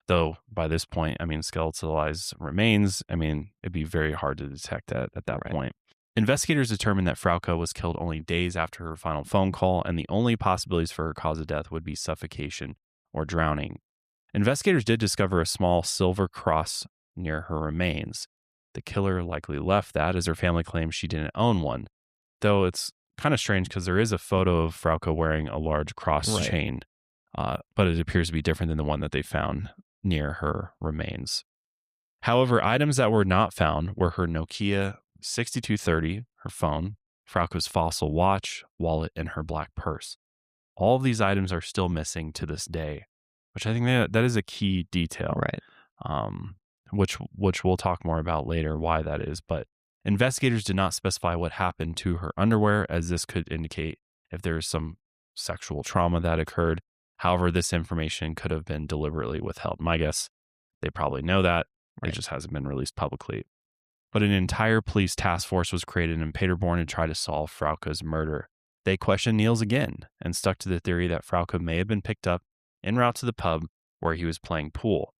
Though by this point, skeletalized remains, it'd be very hard to detect that at that point. Investigators determined that Frauke was killed only days after her final phone call, and the only possibilities for her cause of death would be suffocation or drowning. Investigators did discover a small silver cross near her remains. The killer likely left that, as her family claims she didn't own one. though it's kind of strange because there is a photo of Frauke wearing a large cross Right. chain, but it appears to be different than the one that they found near her remains. However, items that were not found were her Nokia 6230, her phone, Frauke's fossil watch, wallet, and her black purse. All of these items are still missing to this day, which I think that is a key detail, Right. which we'll talk more about later why that is. But investigators did not specify what happened to her underwear, as this could indicate if there is some sexual trauma that occurred. However, this information could have been deliberately withheld. My guess, they probably know that. It Right. just hasn't been released publicly. But an entire police task force was created in Paderborn to try to solve Frauke's murder. They questioned Niels again and stuck to the theory that Frauke may have been picked up en route to the pub where he was playing pool.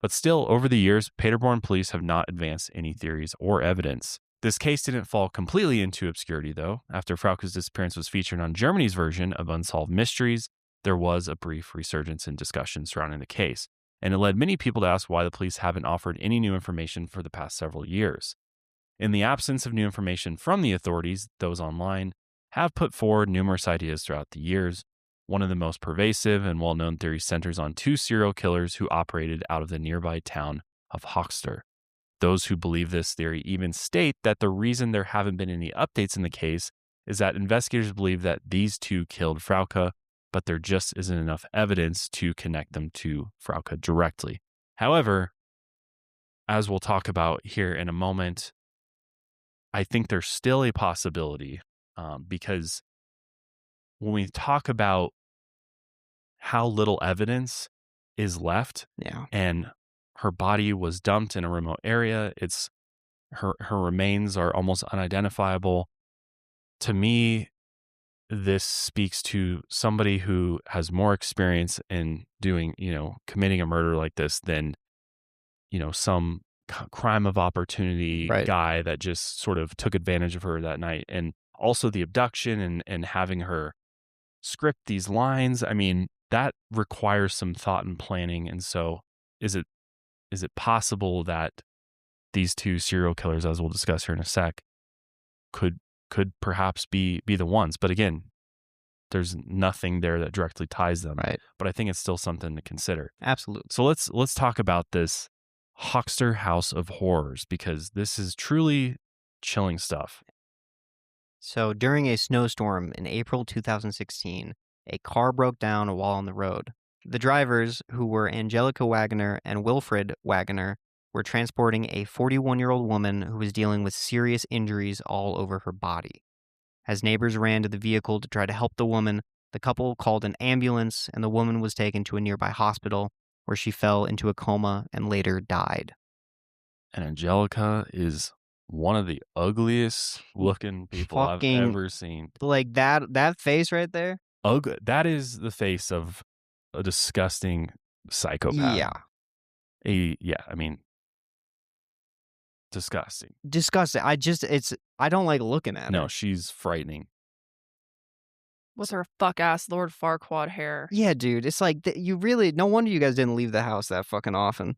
But still, over the years, Paderborn police have not advanced any theories or evidence. This case didn't fall completely into obscurity, though. After Frauke's disappearance was featured on Germany's version of Unsolved Mysteries, there was a brief resurgence in discussion surrounding the case, and it led many people to ask why the police haven't offered any new information for the past several years. In the absence of new information from the authorities, those online have put forward numerous ideas throughout the years. One of the most pervasive and well-known theories centers on two serial killers who operated out of the nearby town of Hoxter. Those who believe this theory even state that the reason there haven't been any updates in the case is that investigators believe that these two killed Frauke, but there just isn't enough evidence to connect them to Frauke directly. However, as we'll talk about here in a moment, I think there's still a possibility because when we talk about how little evidence is left Yeah. and her body was dumped in a remote area, it's her remains are almost unidentifiable. To me, this speaks to somebody who has more experience in doing, committing a murder like this than, some crime of opportunity Right. guy that just sort of took advantage of her that night. And also the abduction and having her script these lines. I mean, that requires some thought and planning. And so is it possible that these two serial killers, as we'll discuss here in a sec, could perhaps be the ones? But again, there's nothing there that directly ties them. Right. But I think it's still something to consider. Absolutely. So let's talk about this Hoxter House of Horrors, because this is truly chilling stuff. So during a snowstorm in April 2016, a car broke down while on the road. The drivers, who were Angelica Wagner and Wilfred Wagner, were transporting a 41-year-old woman who was dealing with serious injuries all over her body. As neighbors ran to the vehicle to try to help the woman, the couple called an ambulance and the woman was taken to a nearby hospital where she fell into a coma and later died. And Angelica is one of the ugliest looking people I've ever seen. Like that face right there? That is the face of a disgusting psychopath. Yeah. I mean, disgusting. Disgusting. I don't like looking at her. No, she's frightening. With her fuck ass Lord Farquaad hair. Yeah, dude. It's like no wonder you guys didn't leave the house that fucking often.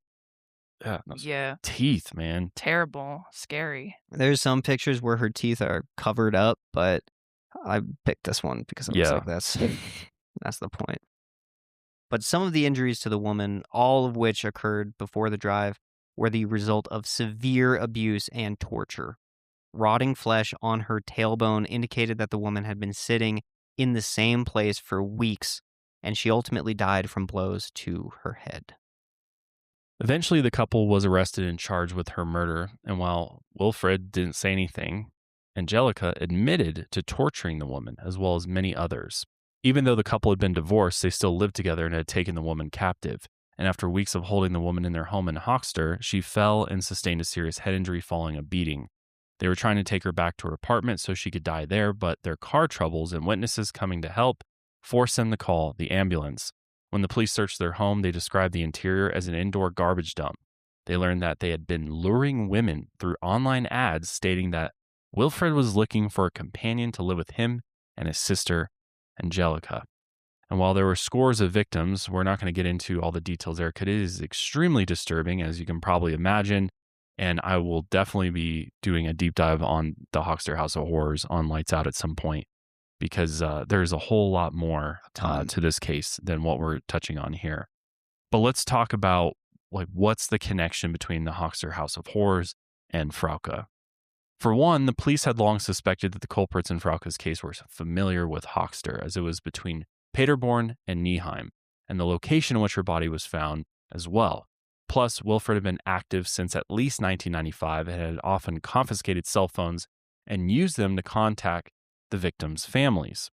Yeah. Teeth, man. Terrible. Scary. There's some pictures where her teeth are covered up, but I picked this one because I was like, that's the point. But some of the injuries to the woman, all of which occurred before the drive, were the result of severe abuse and torture. Rotting flesh on her tailbone indicated that the woman had been sitting in the same place for weeks, and she ultimately died from blows to her head. Eventually, the couple was arrested and charged with her murder, and while Wilfred didn't say anything, Angelica admitted to torturing the woman, as well as many others. Even though the couple had been divorced, they still lived together and had taken the woman captive. And after weeks of holding the woman in their home in Hoxter, she fell and sustained a serious head injury following a beating. They were trying to take her back to her apartment so she could die there, but their car troubles and witnesses coming to help forced them to call the ambulance. When the police searched their home, they described the interior as an indoor garbage dump. They learned that they had been luring women through online ads stating that Wilfred was looking for a companion to live with him and his sister, Angelica. And while there were scores of victims, we're not going to get into all the details there because it is extremely disturbing, as you can probably imagine. And I will definitely be doing a deep dive on the Hoxter House of Horrors on Lights Out at some point, because there's a whole lot more ton. to this case than what we're touching on here. But let's talk about, like, what's the connection between the Hoxter House of Horrors and Frauke. For one, the police had long suspected that the culprits in Frauke's case were familiar with Hoxter, as it was between Paderborn and Nieheim, and the location in which her body was found as well. Plus, Wilfred had been active since at least 1995 and had often confiscated cell phones and used them to contact the victims' families.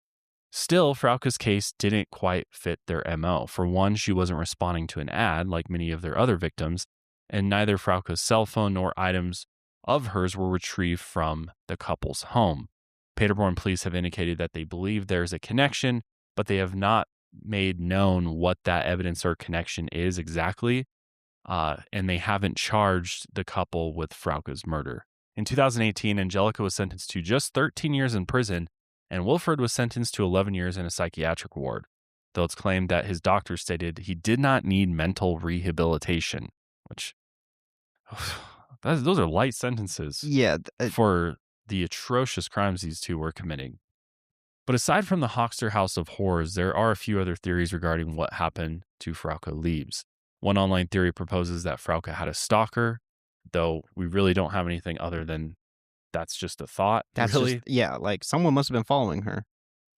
Still, Frauke's case didn't quite fit their MO. For one, she wasn't responding to an ad like many of their other victims, and neither Frauke's cell phone nor items of hers were retrieved from the couple's home. Paderborn police have indicated that they believe there's a connection, but they have not made known what that evidence or connection is exactly, and they haven't charged the couple with Frauke's murder. In 2018, Angelica was sentenced to just 13 years in prison, and Wilfred was sentenced to 11 years in a psychiatric ward, though it's claimed that his doctor stated he did not need mental rehabilitation, which those are light sentences Yeah, for the atrocious crimes these two were committing. But aside from the Hoxter House of Horrors, there are a few other theories regarding what happened to Frauke Liebs. One online theory proposes that Frauke had a stalker, though we really don't have anything other than that's just a thought, that's really. just like someone must have been following her.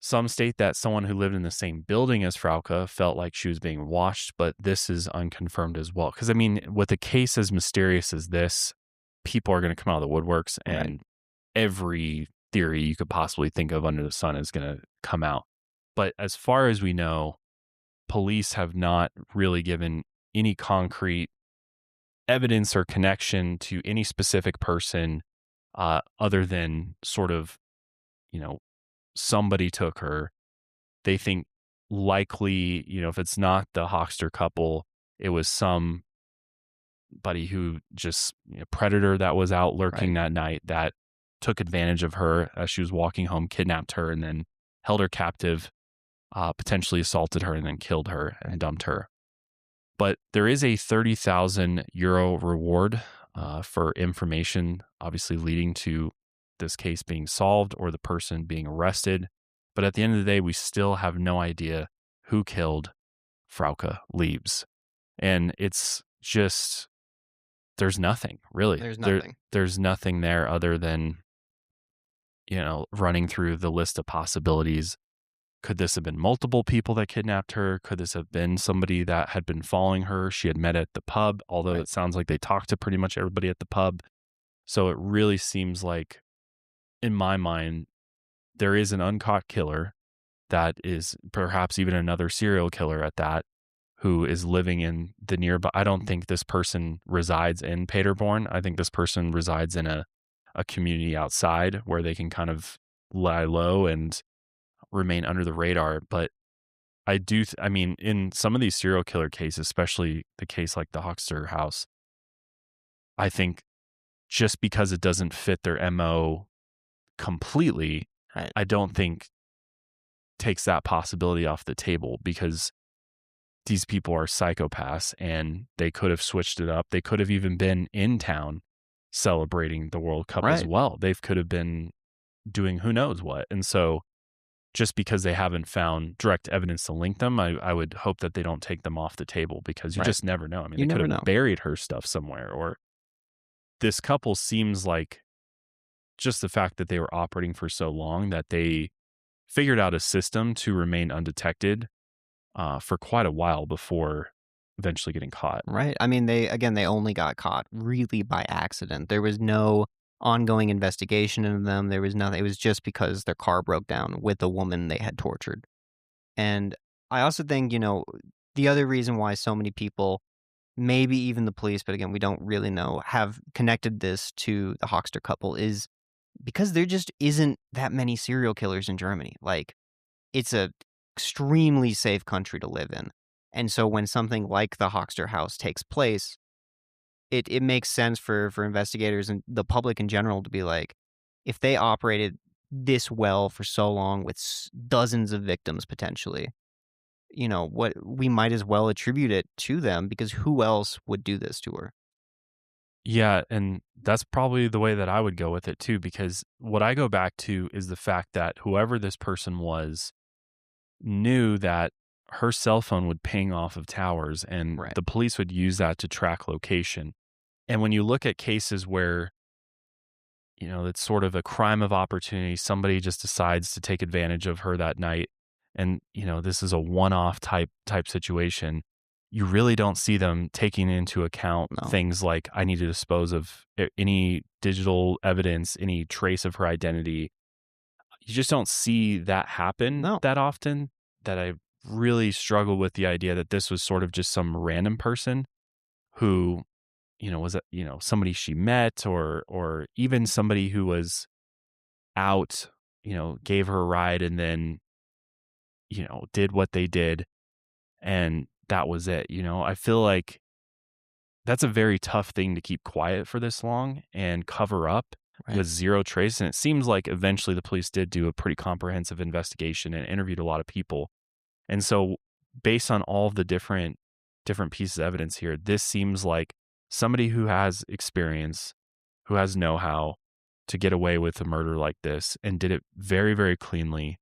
Some state that someone who lived in the same building as Frauke felt like she was being watched, but this is unconfirmed as well. Because, I mean, with a case as mysterious as this, people are going to come out of the woodworks, and every theory you could possibly think of under the sun is going to come out. But as far as we know, police have not really given any concrete evidence or connection to any specific person, other than sort of, somebody took her. They think likely, if it's not the Hoxter couple, it was somebody who just, predator that was out lurking that night that took advantage of her as she was walking home, kidnapped her, and then held her captive, potentially assaulted her, and then killed her and dumped her. But there is a 30,000 euro reward for information, obviously leading to this case being solved or the person being arrested. But at the end of the day, we still have no idea who killed Frauke Liebs. And it's just, there's nothing, really. There's nothing. There's nothing there other than, running through the list of possibilities. Could this have been multiple people that kidnapped her? Could this have been somebody that had been following her? She had met at the pub, although it sounds like they talked to pretty much everybody at the pub. So it really seems like, in my mind, there is an uncaught killer that is perhaps even another serial killer at that, who is living in the nearby. I don't think this person resides in Paderborn. I think this person resides in a community outside where they can kind of lie low and remain under the radar. But I mean, in some of these serial killer cases, especially the case like the Hoxter house, I think just because it doesn't fit their MO completely, I don't think takes that possibility off the table, because these people are psychopaths and they could have switched it up. They could have even been in town celebrating the World Cup as well. They could have been doing who knows what. And so just because they haven't found direct evidence to link them, I would hope that they don't take them off the table, because you just never know. I mean, they could have buried her stuff somewhere, or this couple seems like, just the fact that they were operating for so long, that they figured out a system to remain undetected for quite a while before eventually getting caught. Right. I mean, they only got caught really by accident. There was no ongoing investigation into them. There was nothing. It was just because their car broke down with a woman they had tortured. And I also think, the other reason why so many people, maybe even the police, but again, we don't really know, have connected this to the Hoxter couple is because there just isn't that many serial killers in Germany. Like, it's a extremely safe country to live in. And so when something like the Hoxter house takes place, it makes sense for investigators and the public in general to be like, if they operated this well for so long with dozens of victims potentially, what we might as well attribute it to them, because who else would do this to her? Yeah, and that's probably the way that I would go with it too, because what I go back to is the fact that whoever this person was knew that her cell phone would ping off of towers and Right. the police would use that to track location. And when you look at cases where, it's sort of a crime of opportunity, somebody just decides to take advantage of her that night and, this is a one-off type situation, you really don't see them taking into account No. things like I need to dispose of any digital evidence, any trace of her identity. You just don't see that happen No. that often, that I really struggle with the idea that this was sort of just some random person who, was it, somebody she met or even somebody who was out, gave her a ride and then, did what they did and that was it. I feel like that's a very tough thing to keep quiet for this long and cover up Right. with zero trace. And it seems like eventually the police did do a pretty comprehensive investigation and interviewed a lot of people. And so based on all of the different pieces of evidence here, this seems like somebody who has experience, who has know-how to get away with a murder like this and did it very, very cleanly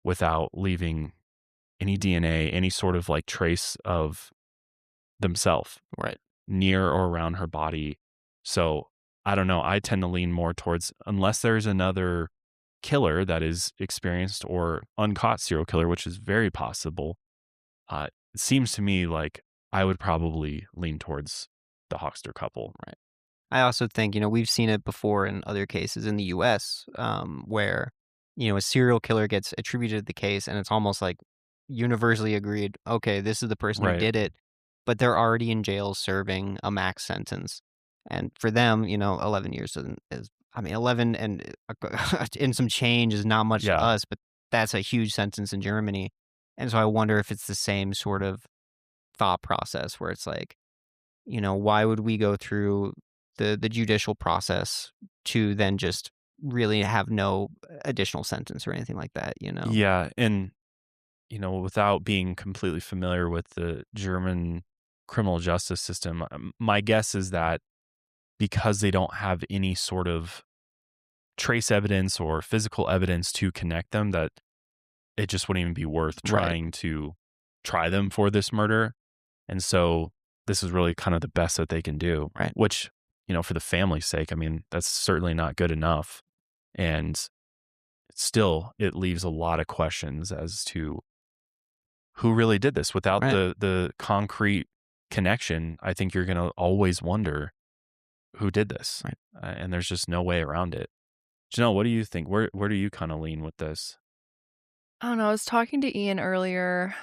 without leaving any DNA, any sort of like trace of themselves Right. near or around her body. So I don't know. I tend to lean more towards, unless there's another killer that is experienced or uncaught serial killer, which is very possible. It seems to me like I would probably lean towards the Hoxter couple. Right. I also think, we've seen it before in other cases in the US, where, a serial killer gets attributed to the case and it's almost like universally agreed, okay, this is the person who Right. did it, but they're already in jail serving a max sentence. And for them, 11 years is, I mean, 11 and and some change is not much to Yeah. us, but that's a huge sentence in Germany. And so I wonder if it's the same sort of thought process where it's like, why would we go through the judicial process to then just really have no additional sentence or anything like that, you know? Yeah. And, without being completely familiar with the German criminal justice system, my guess is that because they don't have any sort of trace evidence or physical evidence to connect them, that it just wouldn't even be worth Right, trying to try them for this murder. And so this is really kind of the best that they can do, right, which, for the family's sake, I mean, that's certainly not good enough. And still, it leaves a lot of questions as to who really did this. Without right. the concrete connection, I think you're going to always wonder who did this. Right. And there's just no way around it. Janelle, what do you think? Where do you kind of lean with this? I don't know. I was talking to Ian earlier.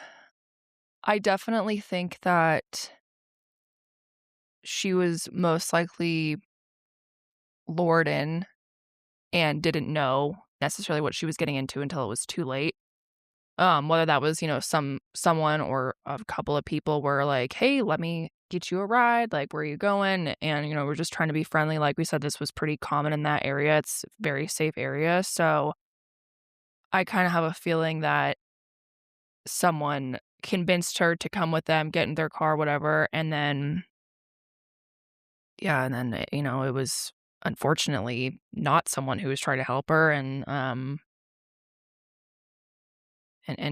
I definitely think that she was most likely lured in and didn't know necessarily what she was getting into until it was too late. Whether that was, someone or a couple of people were like, "Hey, let me get you a ride. Like, where are you going?" And, we're just trying to be friendly. Like we said, this was pretty common in that area. It's a very safe area. So I kind of have a feeling that someone convinced her to come with them, get in their car, whatever, and then yeah, and then, it was unfortunately not someone who was trying to help her and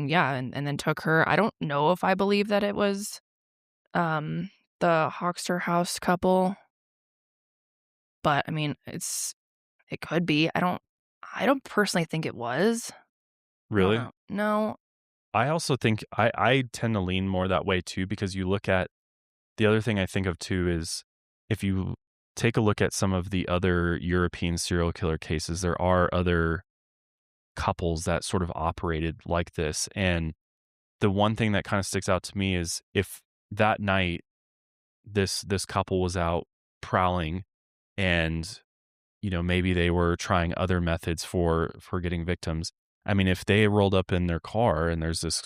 yeah, and then took her. I don't know if I believe that it was, um, the Hoxter house couple, but, I mean, it could be. I don't personally think it was. I don't Really? know. No. I also think I tend to lean more that way too, because you look at the other thing I think of too is if you take a look at some of the other European serial killer cases, there are other couples that sort of operated like this. And the one thing that kind of sticks out to me is if that night this couple was out prowling and maybe they were trying other methods for getting victims. I mean, if they rolled up in their car and there's this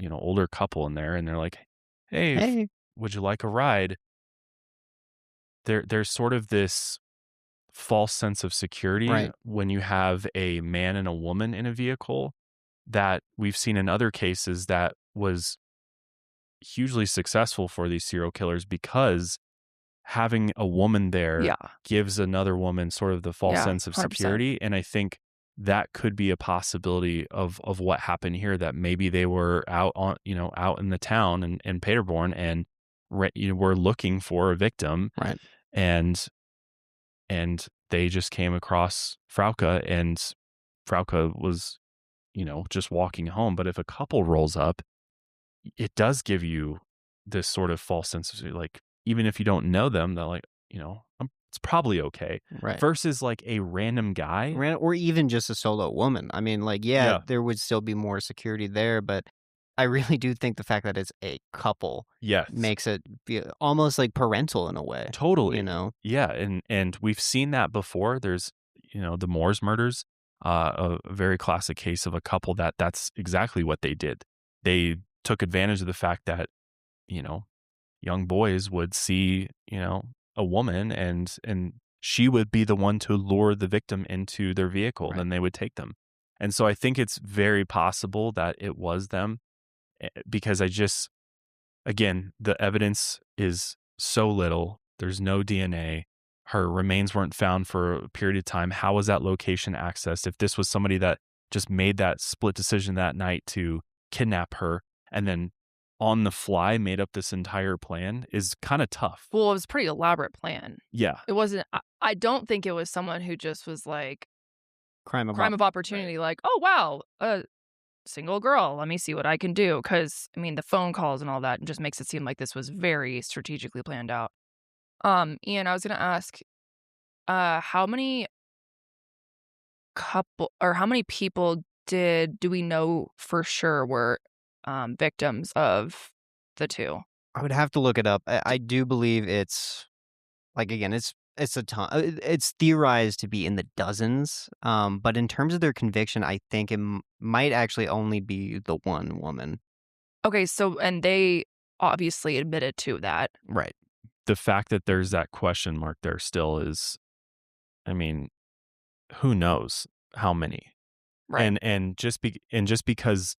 older couple in there and they're like, "Hey, Hey. would you like a ride?" There's sort of this false sense of security Right, when you have a man and a woman in a vehicle that we've seen in other cases that was hugely successful for these serial killers because having a woman there Yeah. gives another woman sort of the false Yeah. sense of 100%. security. And I think that could be a possibility of what happened here, that maybe they were out on, out in the town in Paderborn and were looking for a victim, Right. and they just came across Frauke, and Frauke was, just walking home. But if a couple rolls up, it does give you this sort of false sense of like, even if you don't know them, they're like, it's probably okay. Right. Versus like a random guy. Or even just a solo woman. I mean, like, yeah, Yeah. there would still be more security there, but I really do think the fact that it's a couple Yes. makes it feel almost like parental in a way. Totally. You know? Yeah, and we've seen that before. There's, the Moors murders, a very classic case of a couple that's exactly what they did. They took advantage of the fact that, you know, young boys would see, a woman, and she would be the one to lure the victim into their vehicle, Right. then they would take them. And so I think it's very possible that it was them, because again, the evidence is so little. There's no DNA. Her remains weren't found for a period of time. How was that location accessed? If this was somebody that just made that split decision that night to kidnap her and then on the fly made up this entire plan, is kind of tough. Well, it was a pretty elaborate plan. Yeah. It wasn't I don't think it was someone who just was like Crime crime of opportunity, like, "Oh, wow, a single girl. Let me see what I can do." Because I mean, the phone calls and all that just makes it seem like this was very strategically planned out. Ian, I was gonna ask, how many how many people do we know for sure were, victims of the 2? I would have to look it up. I do believe it's like, again, it's a ton. It's theorized to be in the dozens. But in terms of their conviction, I think it might actually only be the one woman. Okay, so and they obviously admitted to that. Right. The fact that there's that question mark there still is, I mean, who knows how many? Right. And just because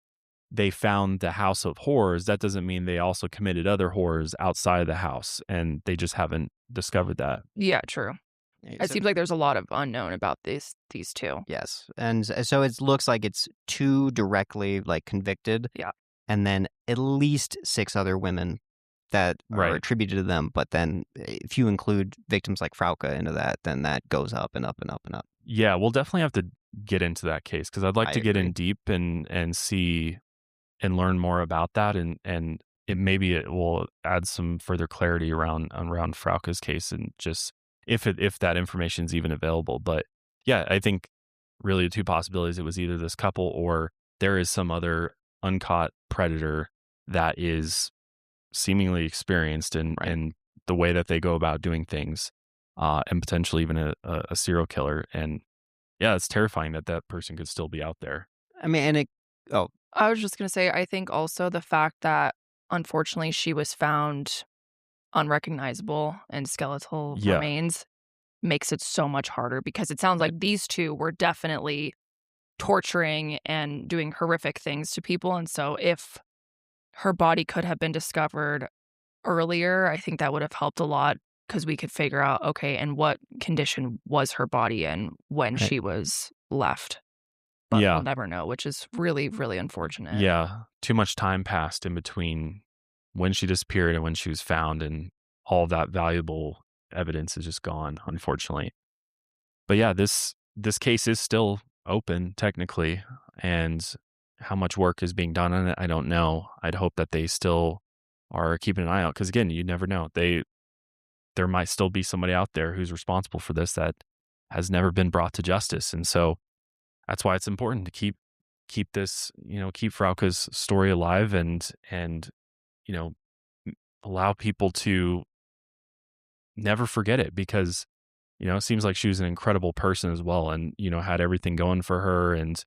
they found the house of horrors, that doesn't mean they also committed other horrors outside of the house, and they just haven't discovered that. Yeah, true. Yeah, It so- seems like there's a lot of unknown about these 2. Yes. And so it looks like it's 2 directly like convicted. Yeah. And then at least 6 other women that are Right. attributed to them. But then if you include victims like Frauke into that, then that goes up and up and up and up. Yeah, we'll definitely have to get into that case, because I'd like I to get in agree. deep and see and learn more about that, and it will add some further clarity around Frauke's case, and just if that information is even available. But yeah, I think really the two possibilities: it was either this couple, or there is some other uncaught predator that is seemingly experienced in Right. in the way that they go about doing things, and potentially even a serial killer. And yeah, it's terrifying that that person could still be out there. I mean, and it. Oh, I was just gonna say, I think also the fact that unfortunately she was found unrecognizable and skeletal Yeah. remains makes it so much harder, because it sounds like these 2 were definitely torturing and doing horrific things to people, and so if her body could have been discovered earlier, I think that would have helped a lot, because we could figure out, okay, and what condition was her body in when Right. she was left. But Yeah. we'll never know, which is really, really unfortunate. Yeah, too much time passed in between when she disappeared and when she was found, and all that valuable evidence is just gone, unfortunately. But yeah, this case is still open technically, and how much work is being done on it, I don't know. I'd hope that they still are keeping an eye out, because again, you never know. There might still be somebody out there who's responsible for this that has never been brought to justice, and so that's why it's important to keep this, keep Frauke's story alive, and you know, allow people to never forget it, because, it seems like she was an incredible person as well, and, had everything going for her, and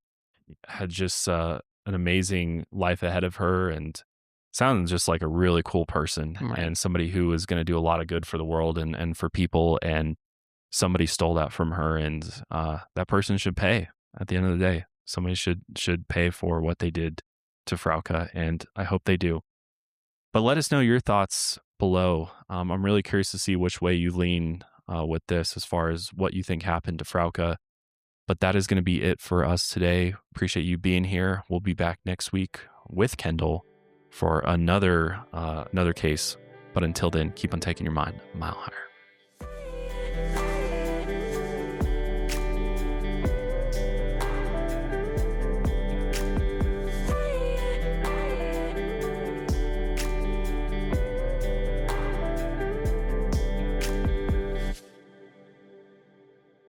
had just an amazing life ahead of her, and sounds just like a really cool person, Right. and somebody who is going to do a lot of good for the world and for people. And somebody stole that from her, and that person should pay at the end of the day. Somebody should pay for what they did to Frauke, and I hope they do. But let us know your thoughts below. I'm really curious to see which way you lean with this as far as what you think happened to Frauke. But that is going to be it for us today. Appreciate you being here. We'll be back next week with Kendall for another case. But until then, keep on taking your mind a mile higher.